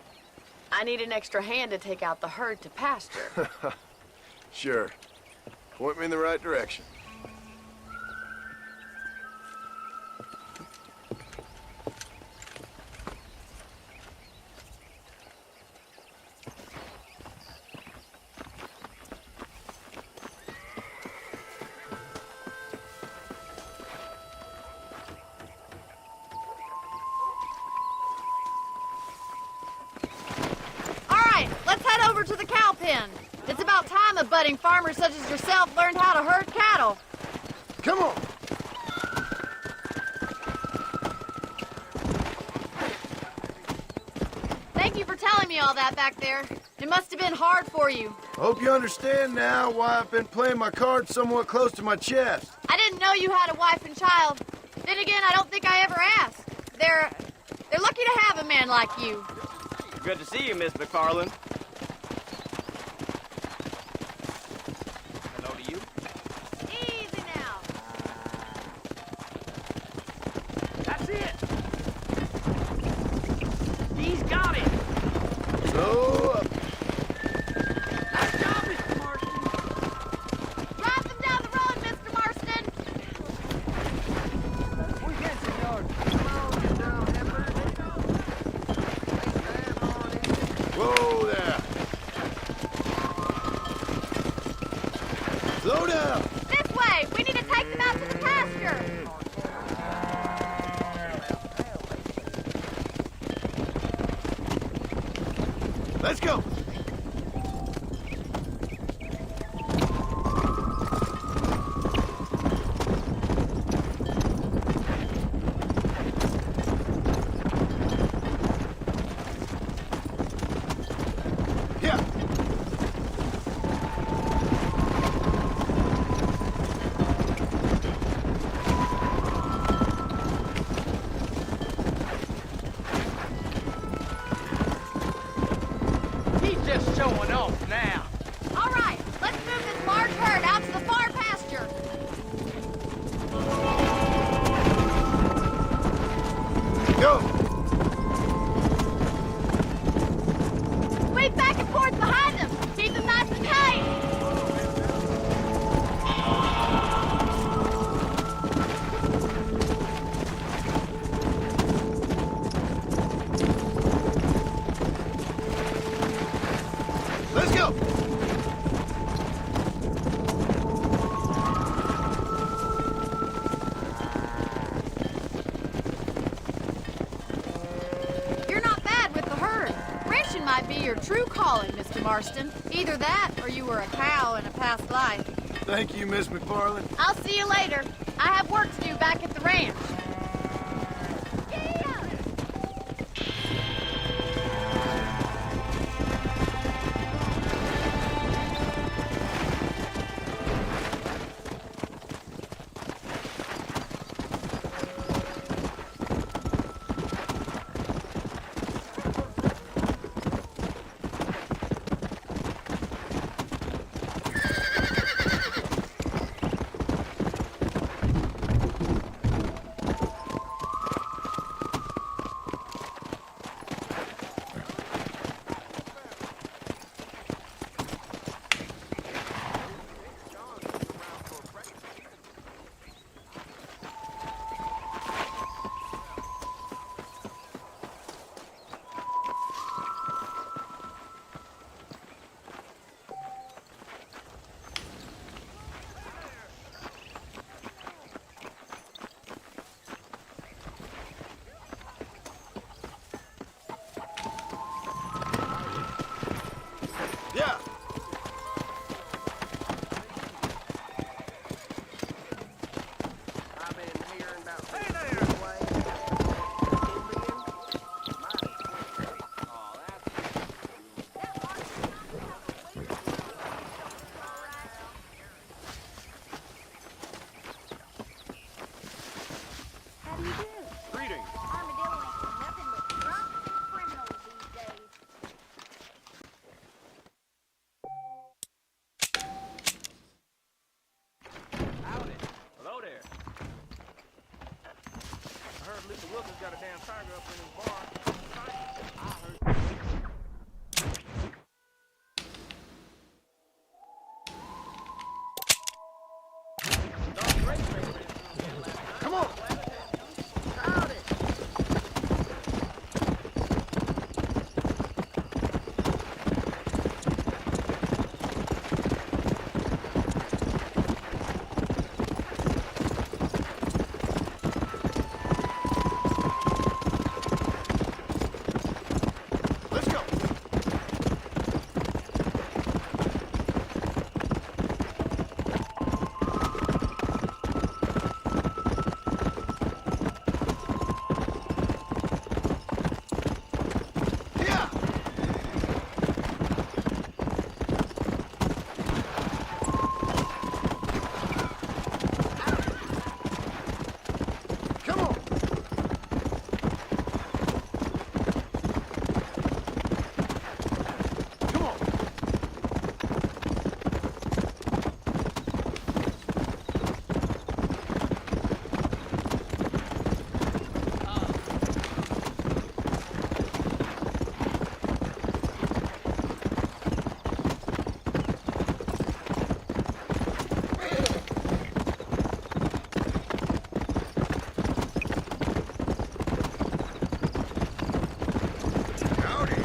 I need an extra hand to take out the herd to pasture. Sure. Point me in the right direction. To the cow pen. It's about time a budding farmer such as yourself learned how to herd cattle. Come on. Thank you for telling me all that back there. It must have been hard for you. I hope you understand now why I've been playing my cards somewhat close to my chest. I didn't know you had a wife and child. Then again, I don't think I ever asked. They're lucky to have a man like you. Good to see you, Miss McFarland. Slow down! This way! We need to take them out to the pasture! Let's go! Showing off now. All right, let's move this large herd out to the far pasture. Go! Sweep back and forth behind them. Keep them nice and tight. Let's go! your true calling, Mr. Marston. Either that, or you were a cow in a past life. Thank you, Miss McFarland. I'll see you later. I have work to do back at the ranch. Yeah. I've been hearing about hey there, Wayne. How do you do? Greetings. Armadillo ain't nothing but drunk criminals these days. Howdy. Hello there. I heard Lisa Wilson's got a damn tiger up in his bar. I heard. Come on. Howdy. Let's go. Yeah. Come on. Come on. Howdy.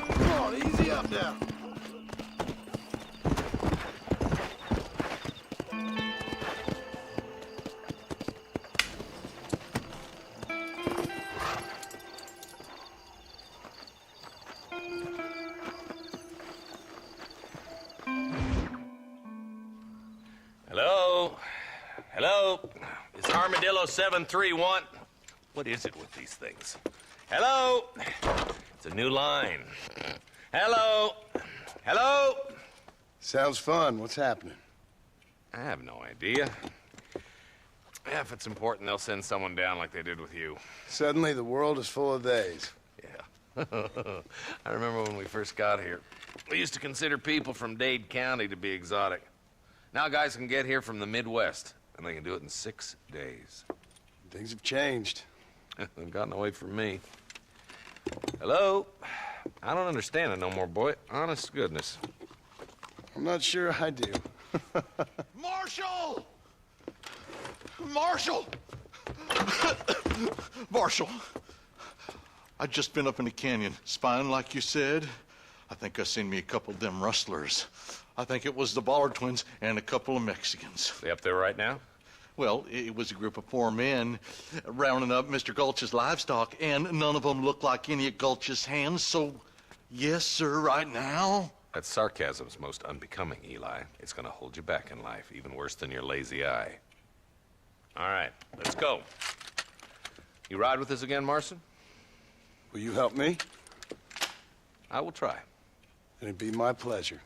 Come on, easy up now. Hello? Hello? Is Armadillo 731? What is it with these things? Hello? It's a new line. Hello? Hello? Sounds fun. What's happening? I have no idea. Yeah, if it's important, they'll send someone down like they did with you. Suddenly, the world is full of theys. Yeah. I remember when we first got here. We used to consider people from Dade County to be exotic. Now guys can get here from the Midwest, and they can do it in 6 days. Things have changed. They've gotten away from me. Hello? I don't understand it no more, boy. Honest to goodness. I'm not sure I do. Marshal! Marshal! Marshal! I just been up in the canyon, spying like you said. I think I seen me a couple of them rustlers. I think it was the Ballard twins and a couple of Mexicans. They up there right now? Well, it was a group of 4 men rounding up Mr. Gulch's livestock, and none of them looked like any of Gulch's hands, so yes, sir, right now. That sarcasm's most unbecoming, Eli. It's gonna hold you back in life, even worse than your lazy eye. All right, let's go. You ride with us again, Marston? Will you help me? I will try. It'd be my pleasure.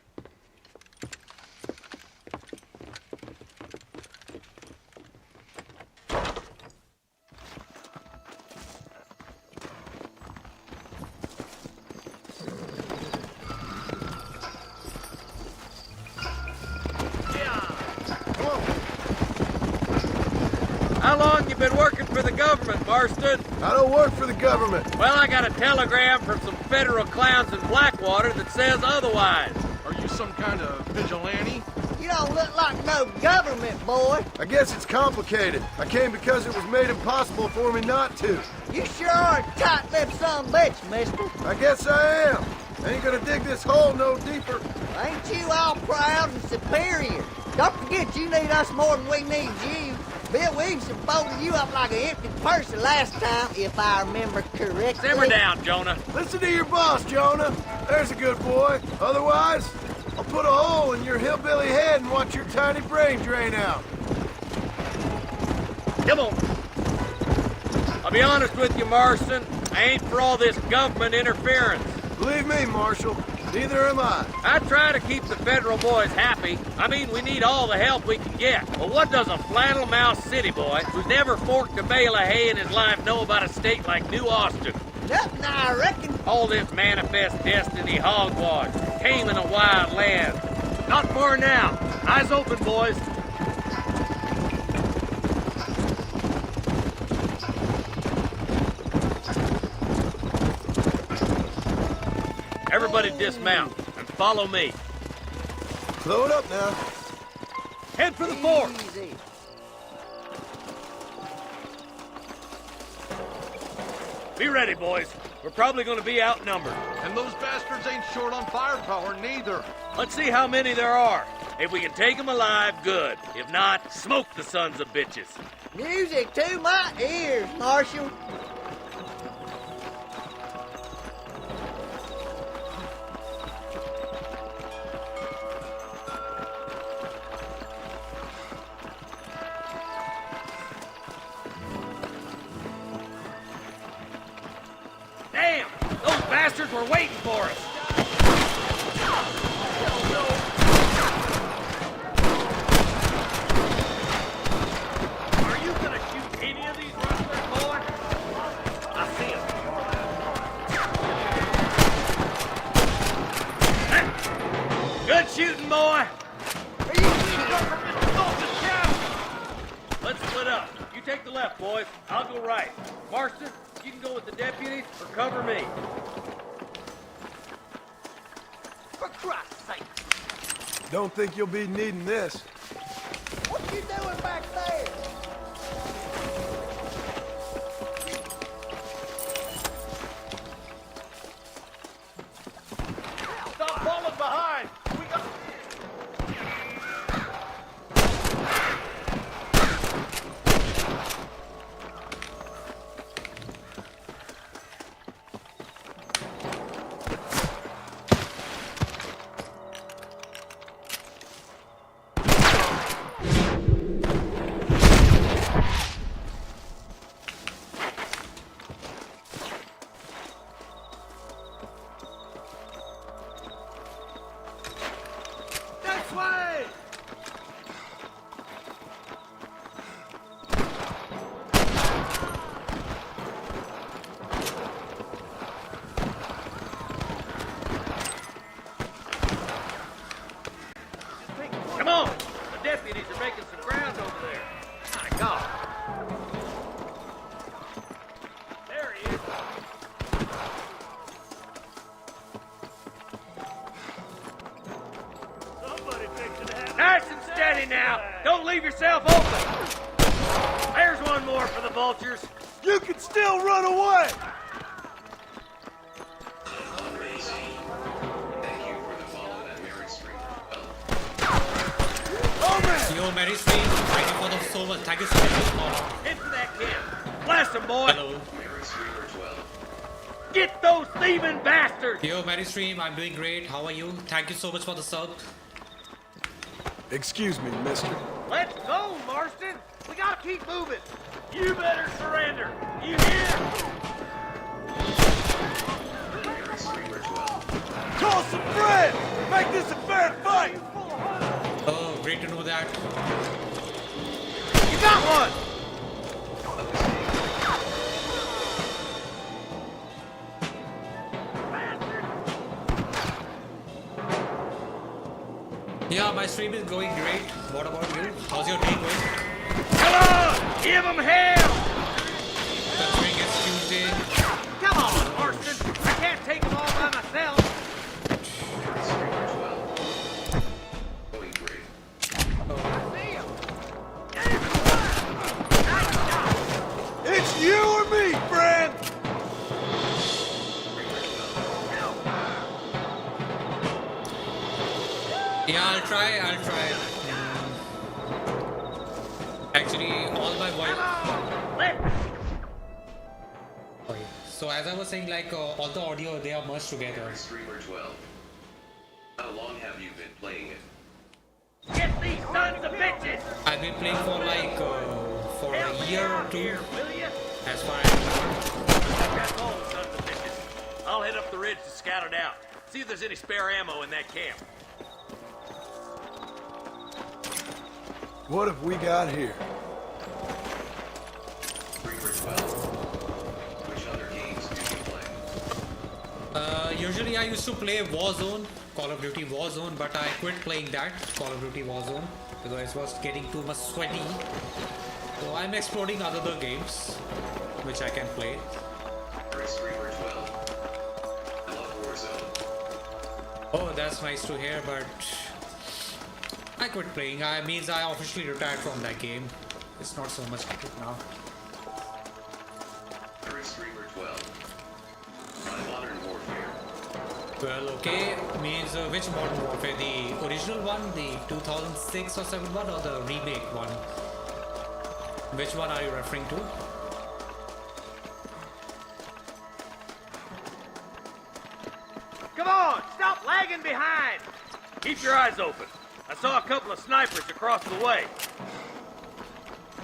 How long you been working for the government, Marston? I don't work for the government. Well, I got a telegram from some federal clowns in Blackwater that says otherwise. Are you some kind of vigilante? You don't look like no government, boy. I guess it's complicated. I came because it was made impossible for me not to. You sure are a tight-lipped son of a bitch, mister. I guess I am. I ain't gonna dig this hole no deeper. Ain't you all proud and superior? Don't forget you need us more than we need you. Bill Williamson folded you up like an empty purse the last time, if I remember correctly. Simmer down, Jonah. Listen to your boss, Jonah. There's a good boy. Otherwise, I'll put a hole in your hillbilly head and watch your tiny brain drain out. Come on. I'll be honest with you, Marston. I ain't for all this government interference. Believe me, Marshal, neither am I. I try to keep the federal boys happy. I mean, we need all the help we can get. But what does a flannel-mouthed city boy who's never forked a bale of hay in his life know about a state like New Austin? Nothing, I reckon. All this manifest destiny hogwash, taming a wild land. Not far now. Eyes open, boys. Everybody dismount and follow me. Load up now. Head for the fort. Easy. Be ready, boys. We're probably going to be outnumbered. And those bastards ain't short on firepower, neither. Let's see how many there are. If we can take them alive, good. If not, smoke the sons of bitches. Music to my ears, Marshal. Damn! Those bastards were waiting for us! Are you gonna shoot any of these rustlers, boy? I see them. Good shooting, boy! Let's split up. You take the left, boys. I'll go right. Marston, you can go with the deputies or cover me. For Christ's sake. Don't think you'll be needing this. What you doing back there? Stop falling behind! We got... more for the vultures. You can still run away! Yo, Mary Stream, thank you for the so much. Thank you so much for the follow. Head for that camp. Blast them, boy. Hello. Get those thieving bastards! Yo, Mary Stream, I'm doing great. How are you? Thank you so much for the sub. Excuse me, mister. Let's go, Marston. We gotta keep moving. You better surrender. You hear? Call some friends! Make this a fair fight! Oh, great to know that. You got one! Yeah, my stream is going great. What about you? How's your day going? Come on! Give them hell! Considering it's Tuesday. Come on, Marston. I can't take them all by myself. It's you or me, friend! Yeah, I'll try. Actually, all my voice. Okay. So as I was saying, like all the audio, they are merged together. Streamer 12. How long have you been playing it? Get these sons of bitches! I've been playing for like for a year or two. As far as That's all, sons of bitches. I'll head up the ridge to scout it out. See if there's any spare ammo in that camp. What have we got here? Streamer 12. Which other games do you play? usually I used to play Warzone, Call of Duty Warzone, but I quit playing that, Call of Duty Warzone, because it was getting too much sweaty. So I'm exploring other games, which I can play. Streamer 12. I love Warzone. Oh, that's nice to hear, but I quit playing. I means I officially retired from that game. It's not so much good now. Streamer 12. My Modern Warfare. Well, okay, means which Modern Warfare? The original one, the 2006 or 7 one, or the remake one? Which one are you referring to? Come on, stop lagging behind. Keep your eyes open. I saw a couple of snipers across the way.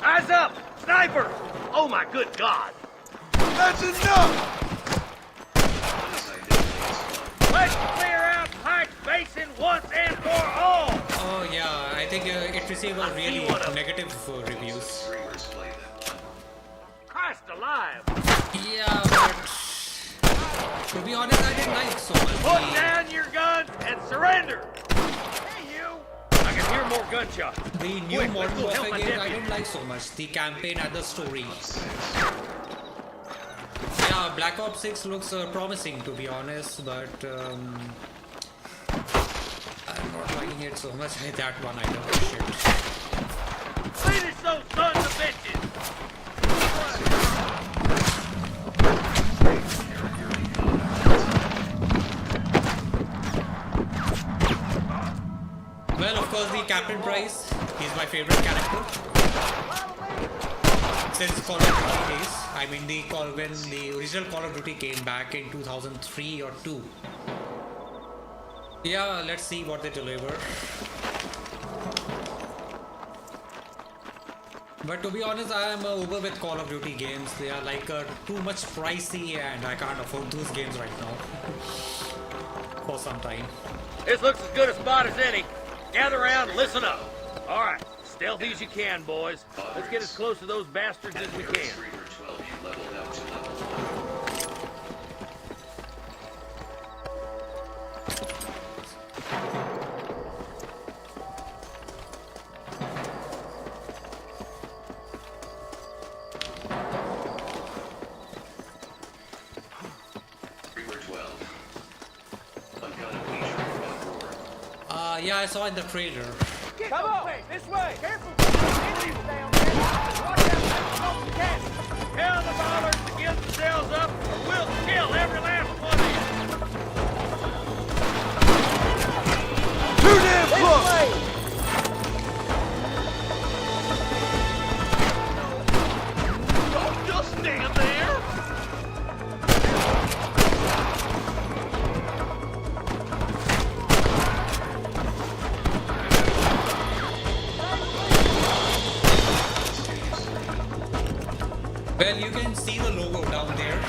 Eyes up, sniper! Oh my good God! That's enough! Let's clear out Pike Basin once and for all! Oh yeah, I think it received a really negative reviews. Christ alive! Yeah, but to be honest, I didn't like so much. Put down your guns and surrender! Hey, you! I can hear more gunshots. The new Modern Warfare game I didn't like so much. The campaign and the story. Yeah, Black Ops 6 looks promising, to be honest, but I'm not liking it so much. That one I don't shit. Finish those sons of bitches! Well, of course, the Captain Price. He's my favorite character. Since Call of Duty days. I mean, when the original Call of Duty came back in 2003 or 2. Yeah, let's see what they deliver. But to be honest, I am over with Call of Duty games. They are like too much pricey and I can't afford those games right now. For some time. This looks as good a spot as any. Gather around and listen up. All right, stealthy as you can, boys. Let's get as close to those bastards as we can. Yeah, I saw in the trailer. Come on, this way. Careful. Enemies down there. Watch out. Well, you can see the logo down there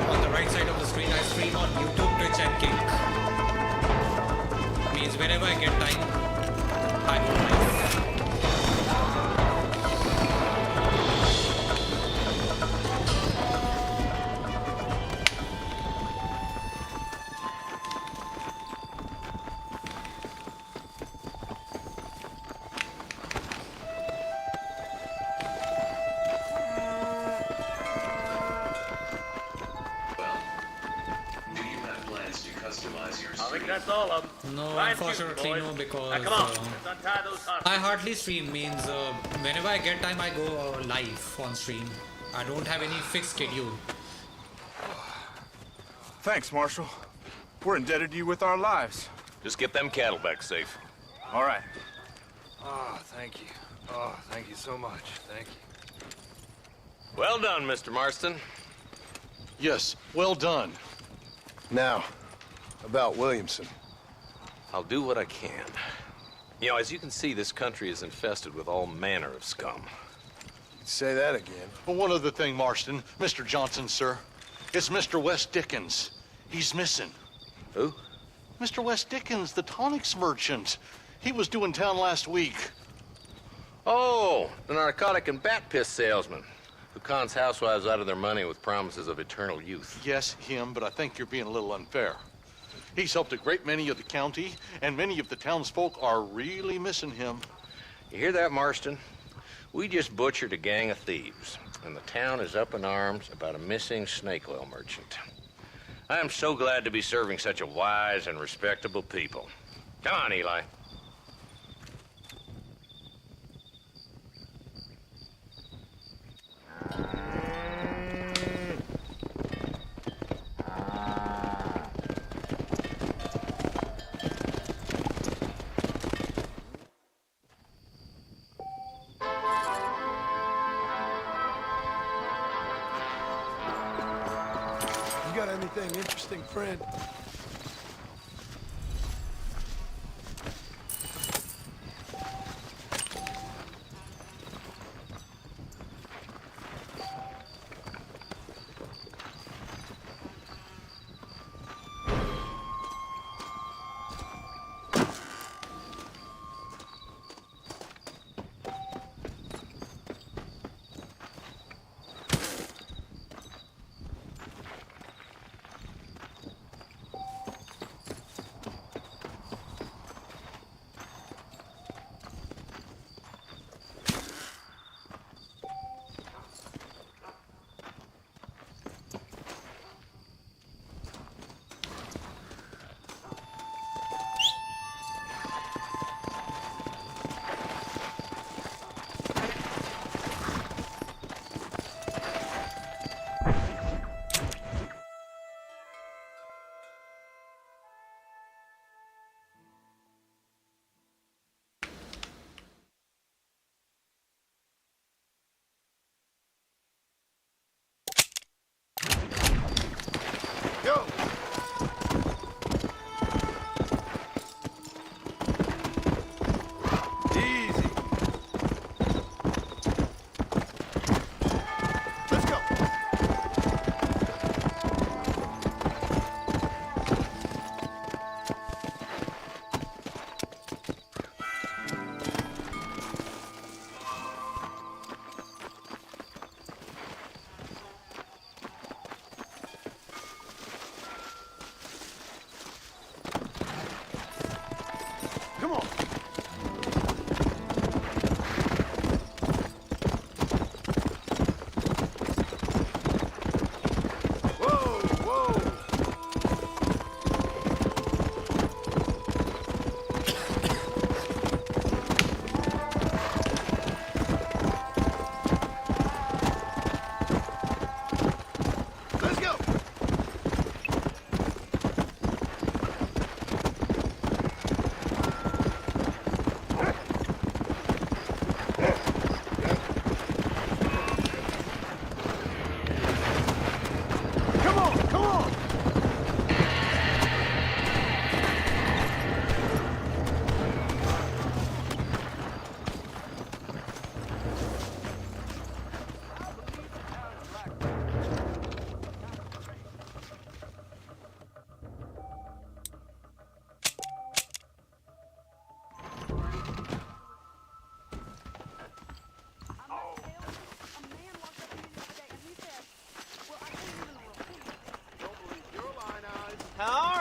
on the right side of the screen. I stream on YouTube, Twitch, and Kick. Means whenever I get time, I go live. That's all of them. No, Fine unfortunately shooting, no, boys. because Now, come on, let's untie those hostages. I hardly stream. Means whenever I get time, I go live on stream. I don't have any fixed schedule. Thanks, Marshal. We're indebted to you with our lives. Just get them cattle back safe. All right. Oh, thank you. Oh, thank you so much. Thank you. Well done, Mr. Marston. Yes, well done. Now, about Williamson. I'll do what I can. You know, as you can see, this country is infested with all manner of scum. Say that again. But one other thing, Marston. Mr. Johnson, sir. It's Mr. West Dickens. He's missing. Who? Mr. West Dickens, the tonics merchant. He was due in town last week. Oh, the narcotic and bat piss salesman who cons housewives out of their money with promises of eternal youth. Yes, him, but I think you're being a little unfair. He's helped a great many of the county, and many of the townsfolk are really missing him. You hear that, Marston? We just butchered a gang of thieves, and the town is up in arms about a missing snake oil merchant. I am so glad to be serving such a wise and respectable people. Come on, Eli. You got anything interesting, friend?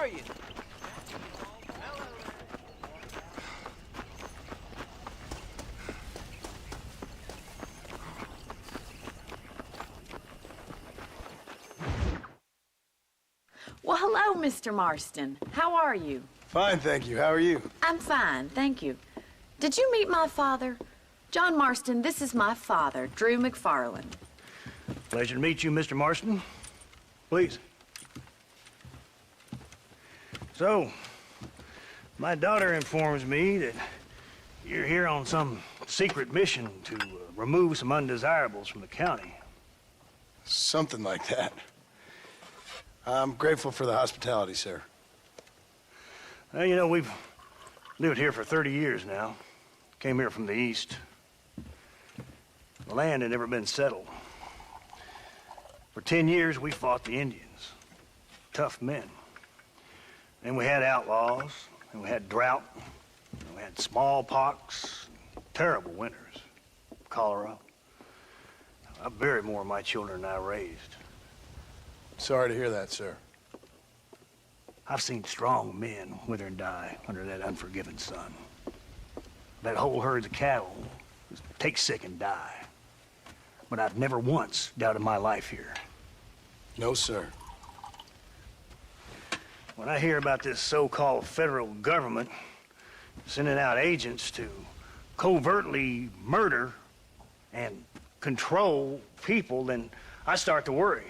are you? Well, hello, Mr. Marston. How are you? Fine, thank you. How are you? I'm fine, thank you. Did you meet my father? John Marston, this is my father, Drew McFarland. Pleasure to meet you, Mr. Marston. Please. So, my daughter informs me that you're here on some secret mission to remove some undesirables from the county. Something like that. I'm grateful for the hospitality, sir. Well, you know, we've lived here for 30 years now. Came here from the east. The land had never been settled. For 10 years, we fought the Indians. Tough men. Then we had outlaws, and we had drought, and we had smallpox, terrible winters, cholera. I buried more of my children than I raised. Sorry to hear that, sir. I've seen strong men wither and die under that unforgiving sun. That whole herds of cattle just take sick and die. But I've never once doubted my life here. No, sir. When I hear about this so-called federal government sending out agents to covertly murder and control people, then I start to worry.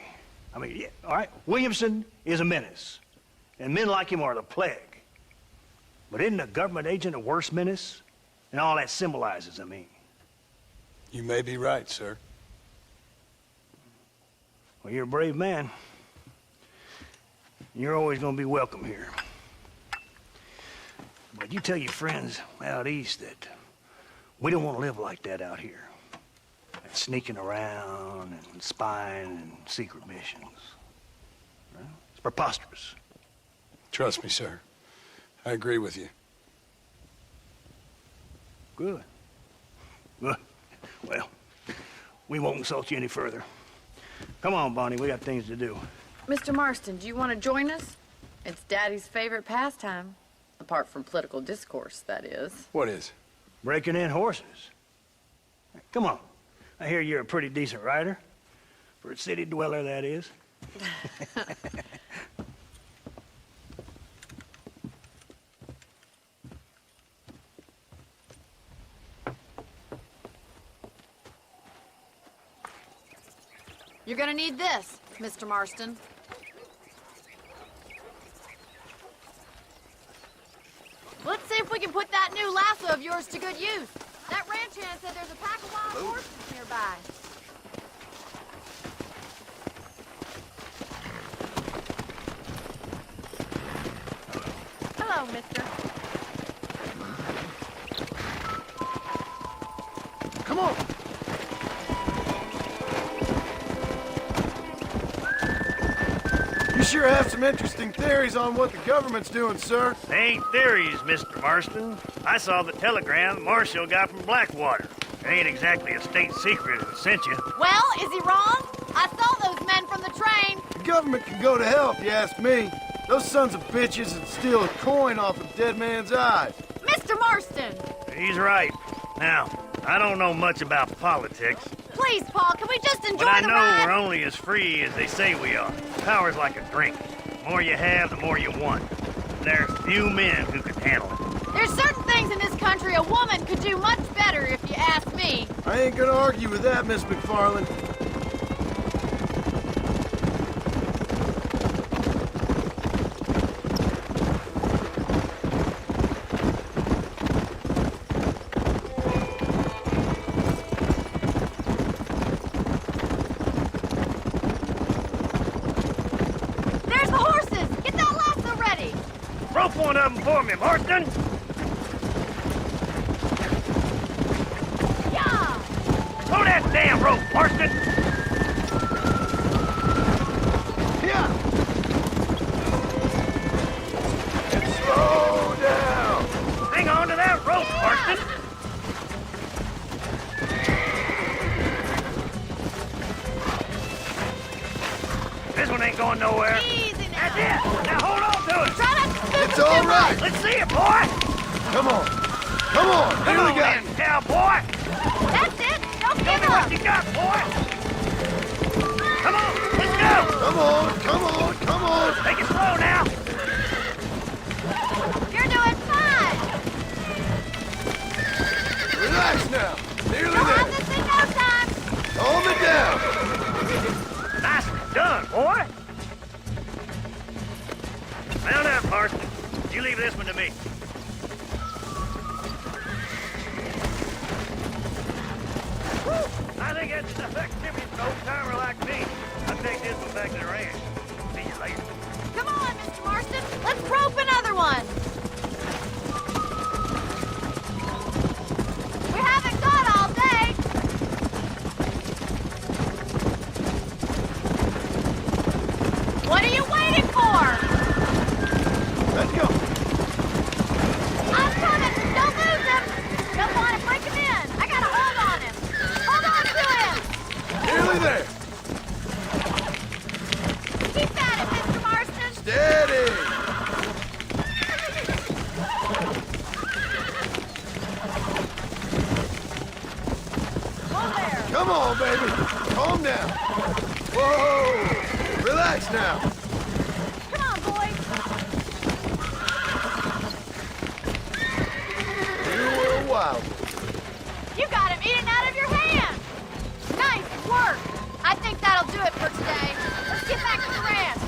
I mean, yeah, all right, Williamson is a menace, and men like him are the plague. But isn't a government agent a worse menace? And all that symbolizes, I mean. You may be right, sir. Well, you're a brave man. You're always gonna be welcome here. But you tell your friends out east that we don't want to live like that out here. Sneaking around and spying and secret missions. Well, it's preposterous. Trust me, sir. I agree with you. Good. Good. Well, we won't insult you any further. Come on, Bonnie, we got things to do. Mr. Marston, do you want to join us? It's Daddy's favorite pastime. Apart from political discourse, that is. What is? Breaking in horses. Come on. I hear you're a pretty decent rider. For a city dweller, that is. You're gonna need this, Mr. Marston. Let's see if we can put that new lasso of yours to good use. That ranch hand said there's a pack of wild horses nearby. Hello, mister. Come on. You sure have some interesting theories on what the government's doing, sir. They ain't theories, Mr. Marston. I saw the telegram Marshall got from Blackwater. It ain't exactly a state secret if it sent you. Well, is he wrong? I saw those men from the train. The government can go to hell if you ask me. Those sons of bitches would steal a coin off a dead man's eyes. Mr. Marston! He's right. Now, I don't know much about politics. Please, Paul, can we just enjoy But I the know ride? we're only as free as they say we are. Power's like a drink. The more you have, the more you want. There's few men who can handle it. There's certain things in this country a woman could do much better, if you ask me. I ain't gonna argue with that, Miss McFarland. There's the horses! Get that lasso ready! Rope one of them for me, Marston! Yeah! Throw that damn rope, Marston! Yeah! And slow down! Hang on to that rope, Marston! This one ain't going nowhere. Easy now! That's it! Now hold on to do it. Try not to spook It's him all too right. much. Let's see it, boy. Come on. Come on. Come Here on, we go. then, cowboy. That's it. Don't Show give me up. what you got, boy. Come on, let's go. Come on. Come on. Come on. Take it slow now. You're doing fine. Relax now. Nearly You'll there. have this in no time. Calm it down. Nicely done, boy. Mount up, Marston. You leave this one to me. Woo! I think that's enough activity for an old-timer like me. I'll take this one back to the ranch. See you later. Come on, Mr. Marston. Let's rope another one. We haven't got all day. What are you waiting for? Let's go. I'm coming. Don't lose him. Don't want to break him in. I got a hold on him. Hold on to him. Nearly there. Keep at it, Mr. Marston. Steady. Whoa there. Come on, baby. Calm down. Whoa. Relax now. Come on, boys. You were wild. You got him eating out of your hand. Nice work. I think that'll do it for today. Let's get back to the ranch.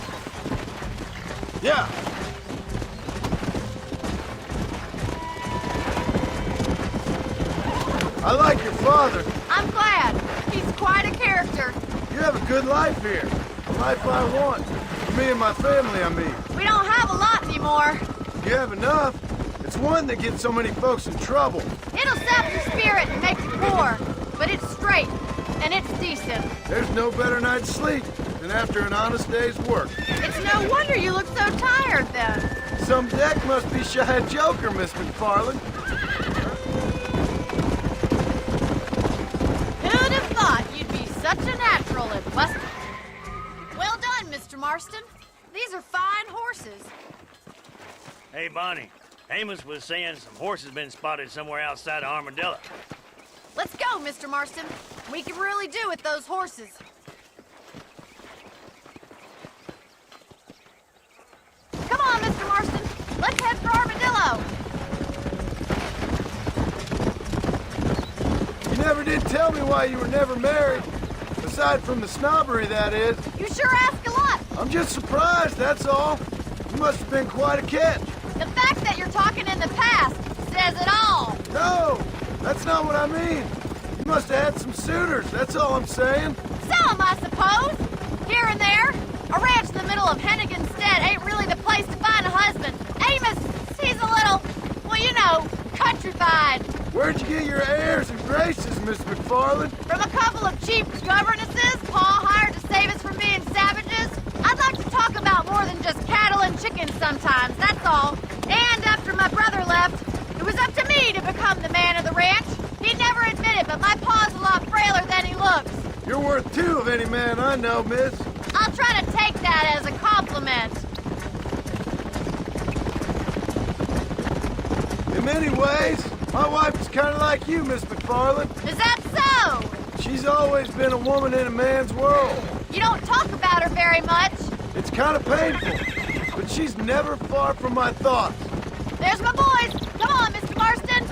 Yeah. I like your father. I'm glad. He's quite a character. You have a good life here. A life I want. For me and my family, I mean. We don't have a lot anymore. You have enough. It's one that gets so many folks in trouble. It'll sap your spirit and make you poor. But it's straight. And it's decent. There's no better night's sleep than after an honest day's work. It's no wonder you look so tired then. Some deck must be shy joker, Miss McFarland. Who'd have thought you'd be such a natural at busting? Well done, Mr. Marston. These are fine horses. Hey, Bonnie. Amos was saying some horses been spotted somewhere outside of Armadillo. Let's go, Mr. Marston. We can really do with those horses. Come on, Mr. Marston. Let's head for Armadillo. You never did tell me why you were never married. Aside from the snobbery, that is. You sure ask a lot. I'm just surprised, that's all. You must have been quite a catch. The fact that you're talking in the past says it all. No, that's not what I mean. You must have had some suitors, that's all I'm saying. Some, I suppose. Here and there. A ranch in the middle of Hennigan's Stead ain't really the place to find a husband. Amos, he's a little, well, you know, countrified. Where'd you get your airs and graces, Miss McFarland? From a couple of cheap governesses Pa hired to save us from being savages. I'd like to talk about more than just cattle and chickens sometimes, that's all. And after my brother left, it was up to me to become the man of the ranch. He'd never admit it, but my pa's a lot frailer than he looks. You're worth two of any man I know, miss. I'll try to take that as a compliment. In many ways, my wife is kind of like you, Miss McFarland. Is that so? She's always been a woman in a man's world. You don't talk about her very much. It's kind of painful, but she's never far from my thoughts. There's my boys. Come on, Mr. Marston.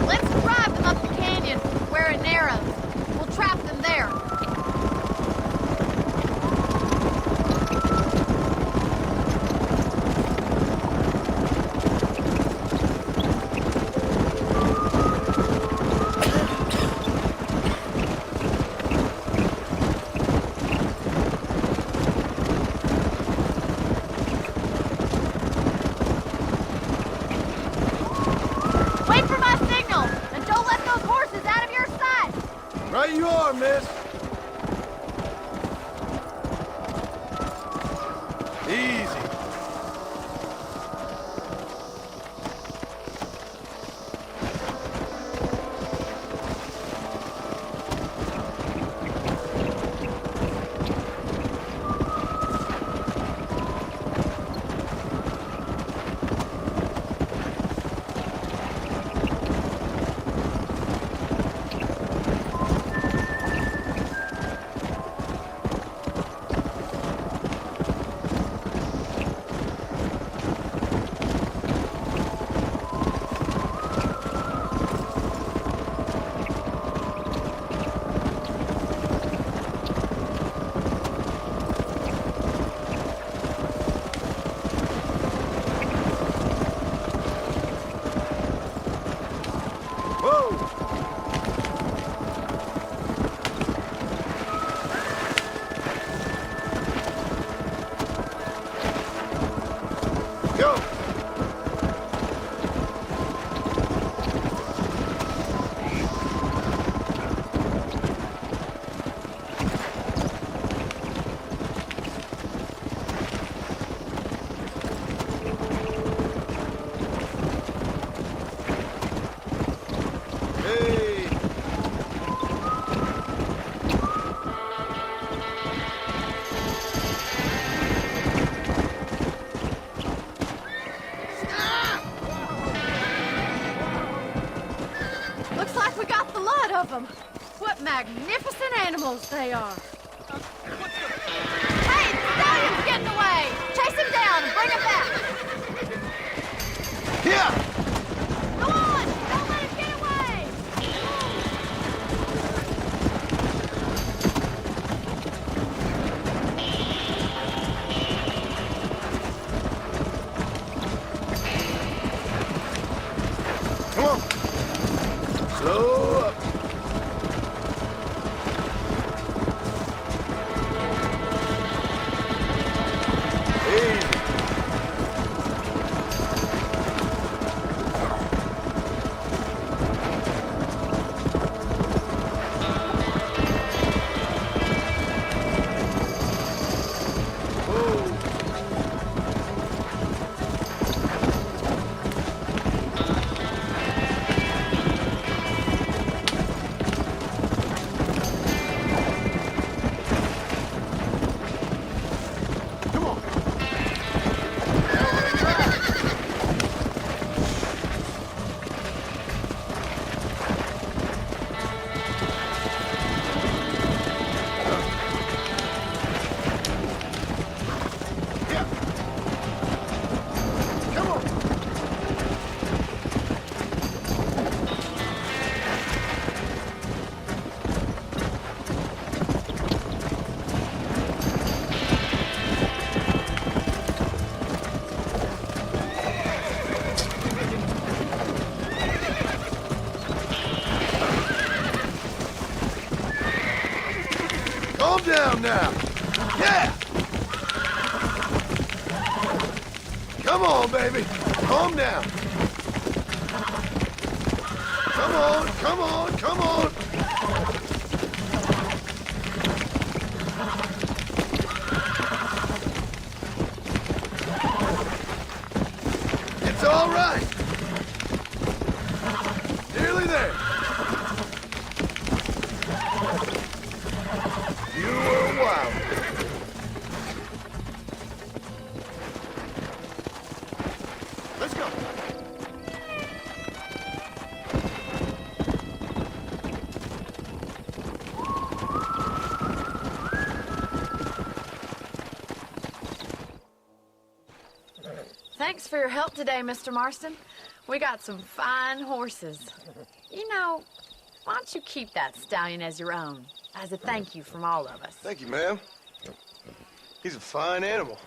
Let's drive them up the canyon where it narrows. We'll trap them there. Wait for my signal, and don't let those horses out of your sight. Right you are, miss. Easy. Go! Looks like we got the lot of them. What magnificent animals they are. Hey, the stallion's getting away. Chase him down and bring him back. Yeah! Go on, don't let him get away. Come on! Slow up! Easy! Calm down now. Yeah! Come on, baby. Calm down. Come on, come on, come on. It's all right. Nearly there. You were wild. Let's go. Thanks for your help today, Mr. Marston. We got some fine horses. You know, why don't you keep that stallion as your own, as a thank you from all of us? Thank you, ma'am. He's a fine animal.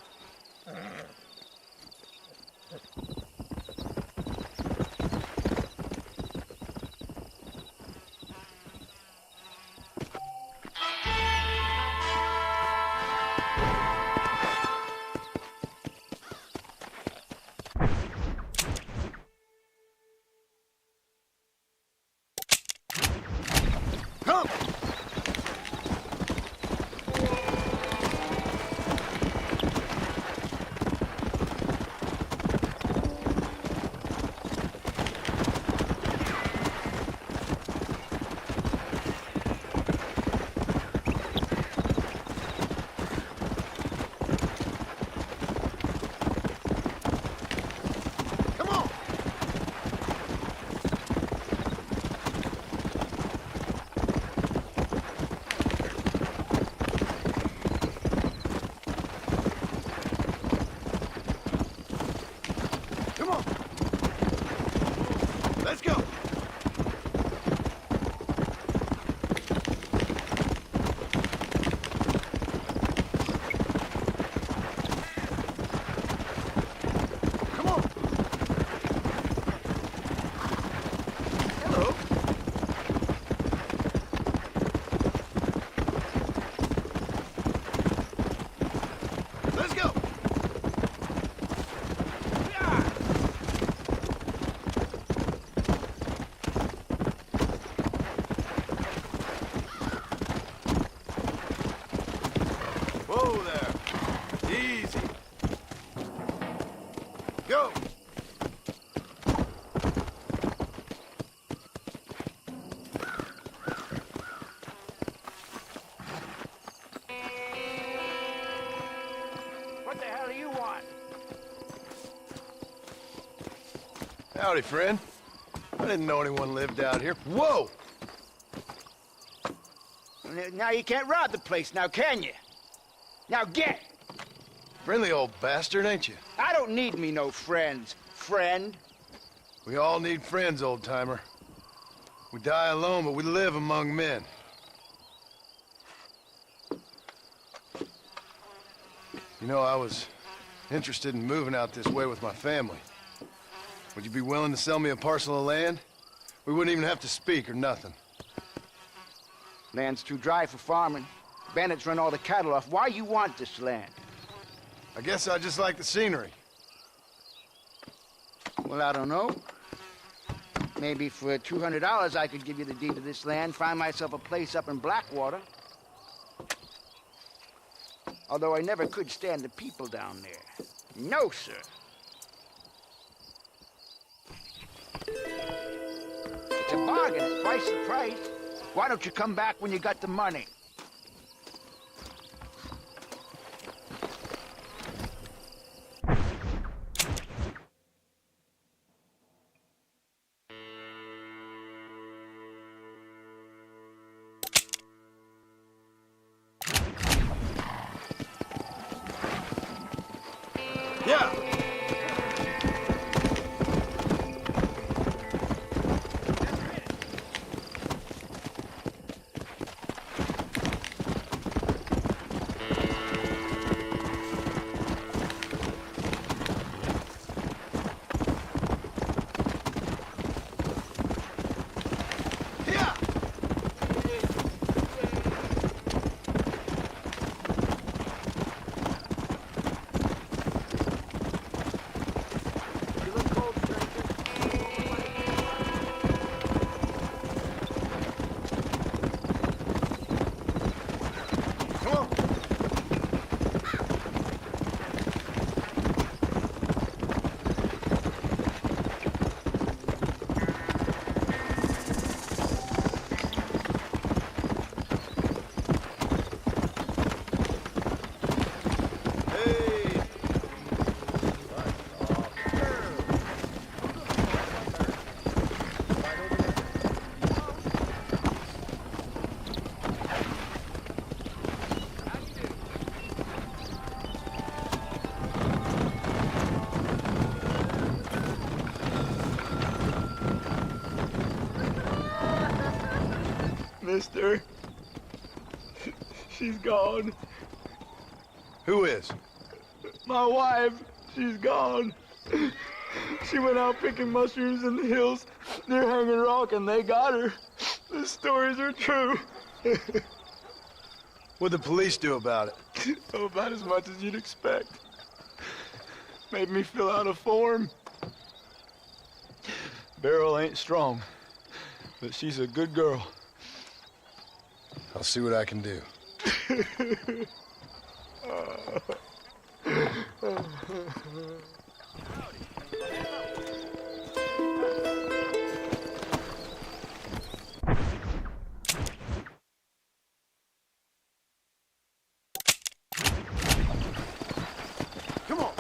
Come! Easy. Go. What the hell do you want? Howdy, friend. I didn't know anyone lived out here. Whoa! Now you can't rob the place now, can you? Now get! Friendly old bastard, ain't you? I don't need me no friends, friend. We all need friends, old-timer. We die alone, but we live among men. You know, I was interested in moving out this way with my family. Would you be willing to sell me a parcel of land? We wouldn't even have to speak or nothing. Land's too dry for farming. Bandits run all the cattle off. Why you want this land? I guess I just like the scenery. Well, I don't know. Maybe for $200 I could give you the deed to this land, find myself a place up in Blackwater. Although I never could stand the people down there. No, sir. It's a bargain, twice the price. Why don't you come back when you got the money? Yeah. Mister. She's gone. Who is? My wife. She's gone. She went out picking mushrooms in the hills near Hanging Rock, and they got her. The stories are true. What'd the police do about it? Oh, about as much as you'd expect. Made me fill out a form. Beryl ain't strong, but she's a good girl. I'll see what I can do. Come on.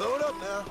Blow it up now.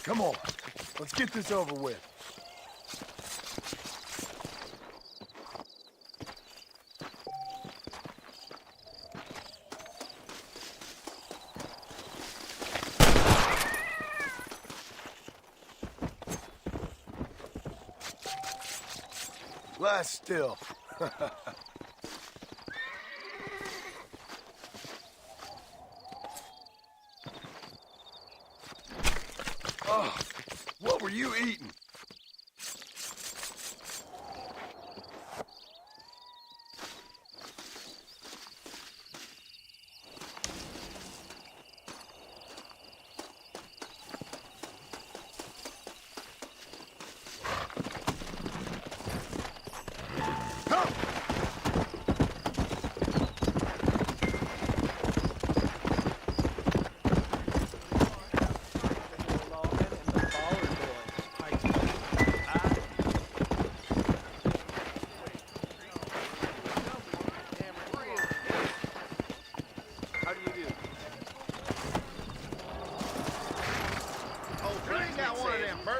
Come on, let's get this over with. Lie still. Oh, what were you eating?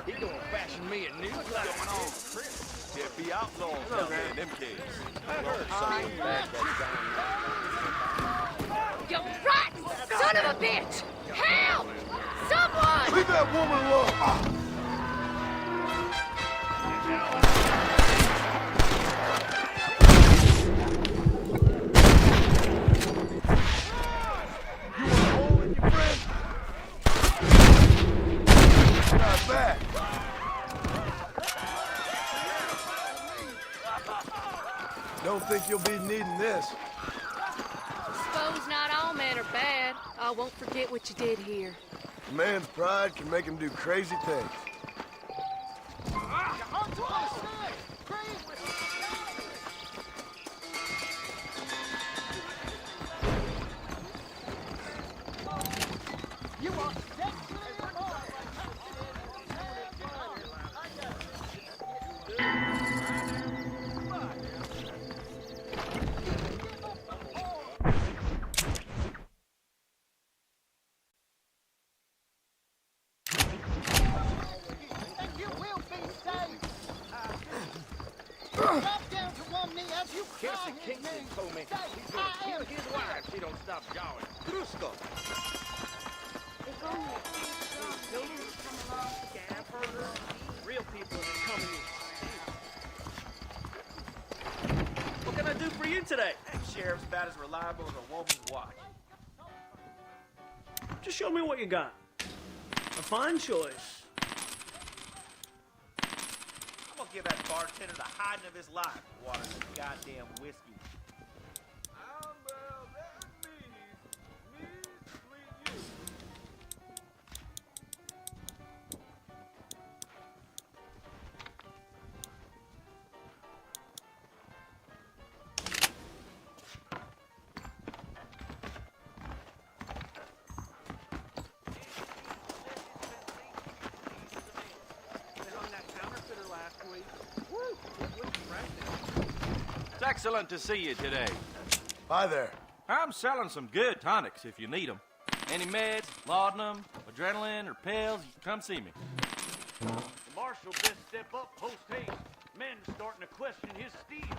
He gonna fashion me a new life. What's going on? Can't be outlaws down there in them caves. You rotten son of a bitch! Help! Someone! Leave that woman alone! You want a hole in your friend? Not bad. Don't think you'll be needing this. Suppose not all men are bad. I won't forget what you did here. A man's pride can make him do crazy things. Real people are coming in. What can I do for you today? Sheriff's about as reliable as a woman's watch. Just show me what you got. A fine choice. I'm gonna give that bartender the hiding of his life watering this goddamn whiskey. It's excellent to see you today. Hi there. I'm selling some good tonics if you need them. Any meds, laudanum, adrenaline, or pills, come see me. The marshal best step up post haste. Men starting to question his steel.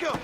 go.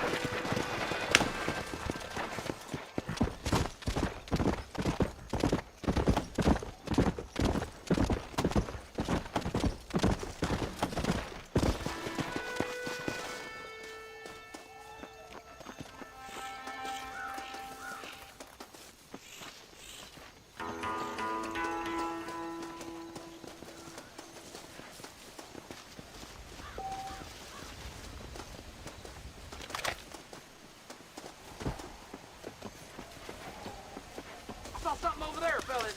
I saw something over there, fellas.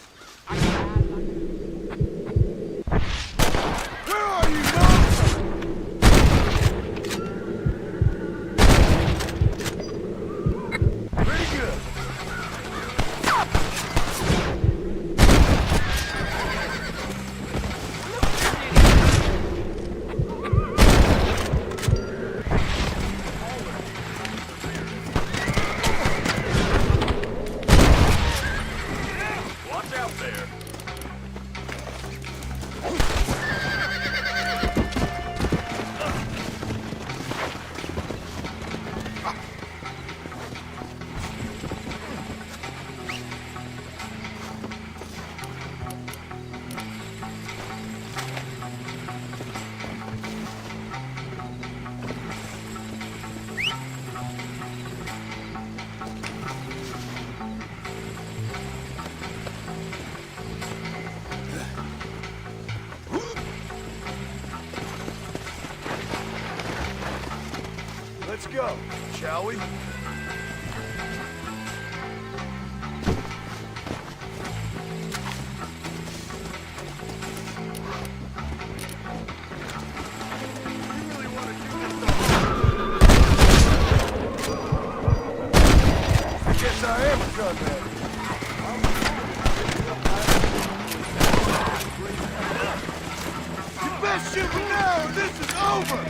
Where are you, Mom? Pretty good. Watch out there. Let's go, shall we? Guess I am a drug addict. You best shoot me now or this is over!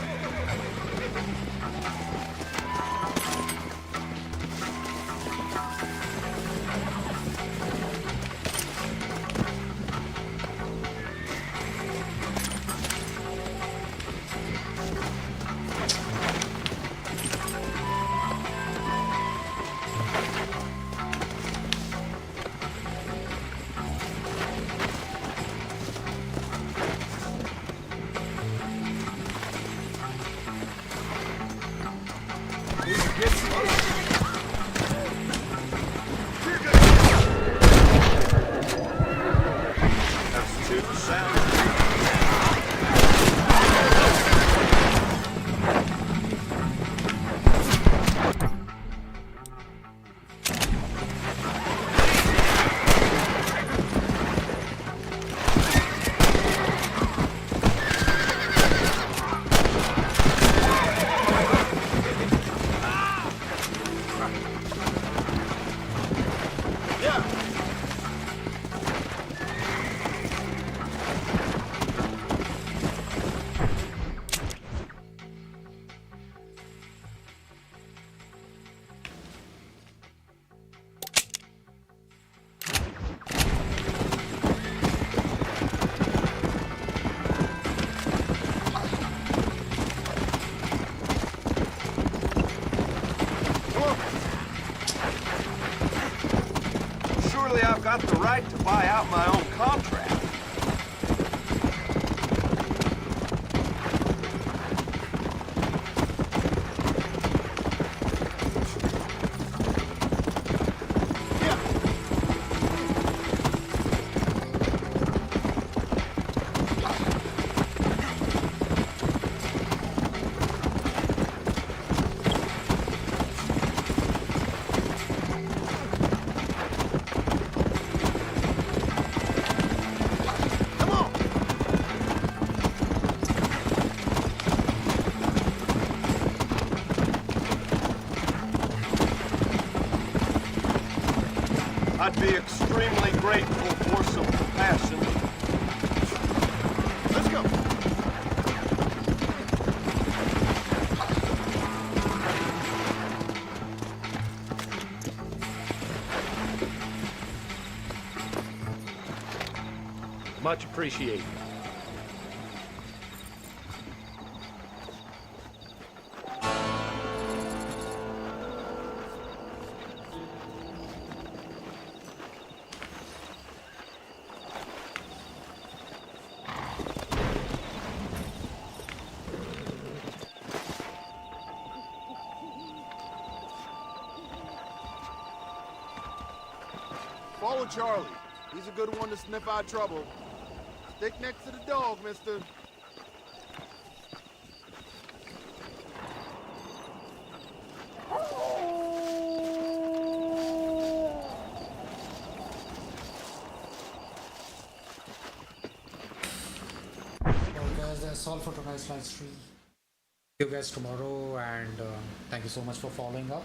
Surely I've got the right to buy out my own contract. I'd be extremely grateful for some compassion. Let's go. Much appreciated. Follow Charlie. He's a good one to sniff out trouble. Stick next to the dog, mister. Well guys, that's all for tonight's live stream. See you guys tomorrow, and thank you so much for following up.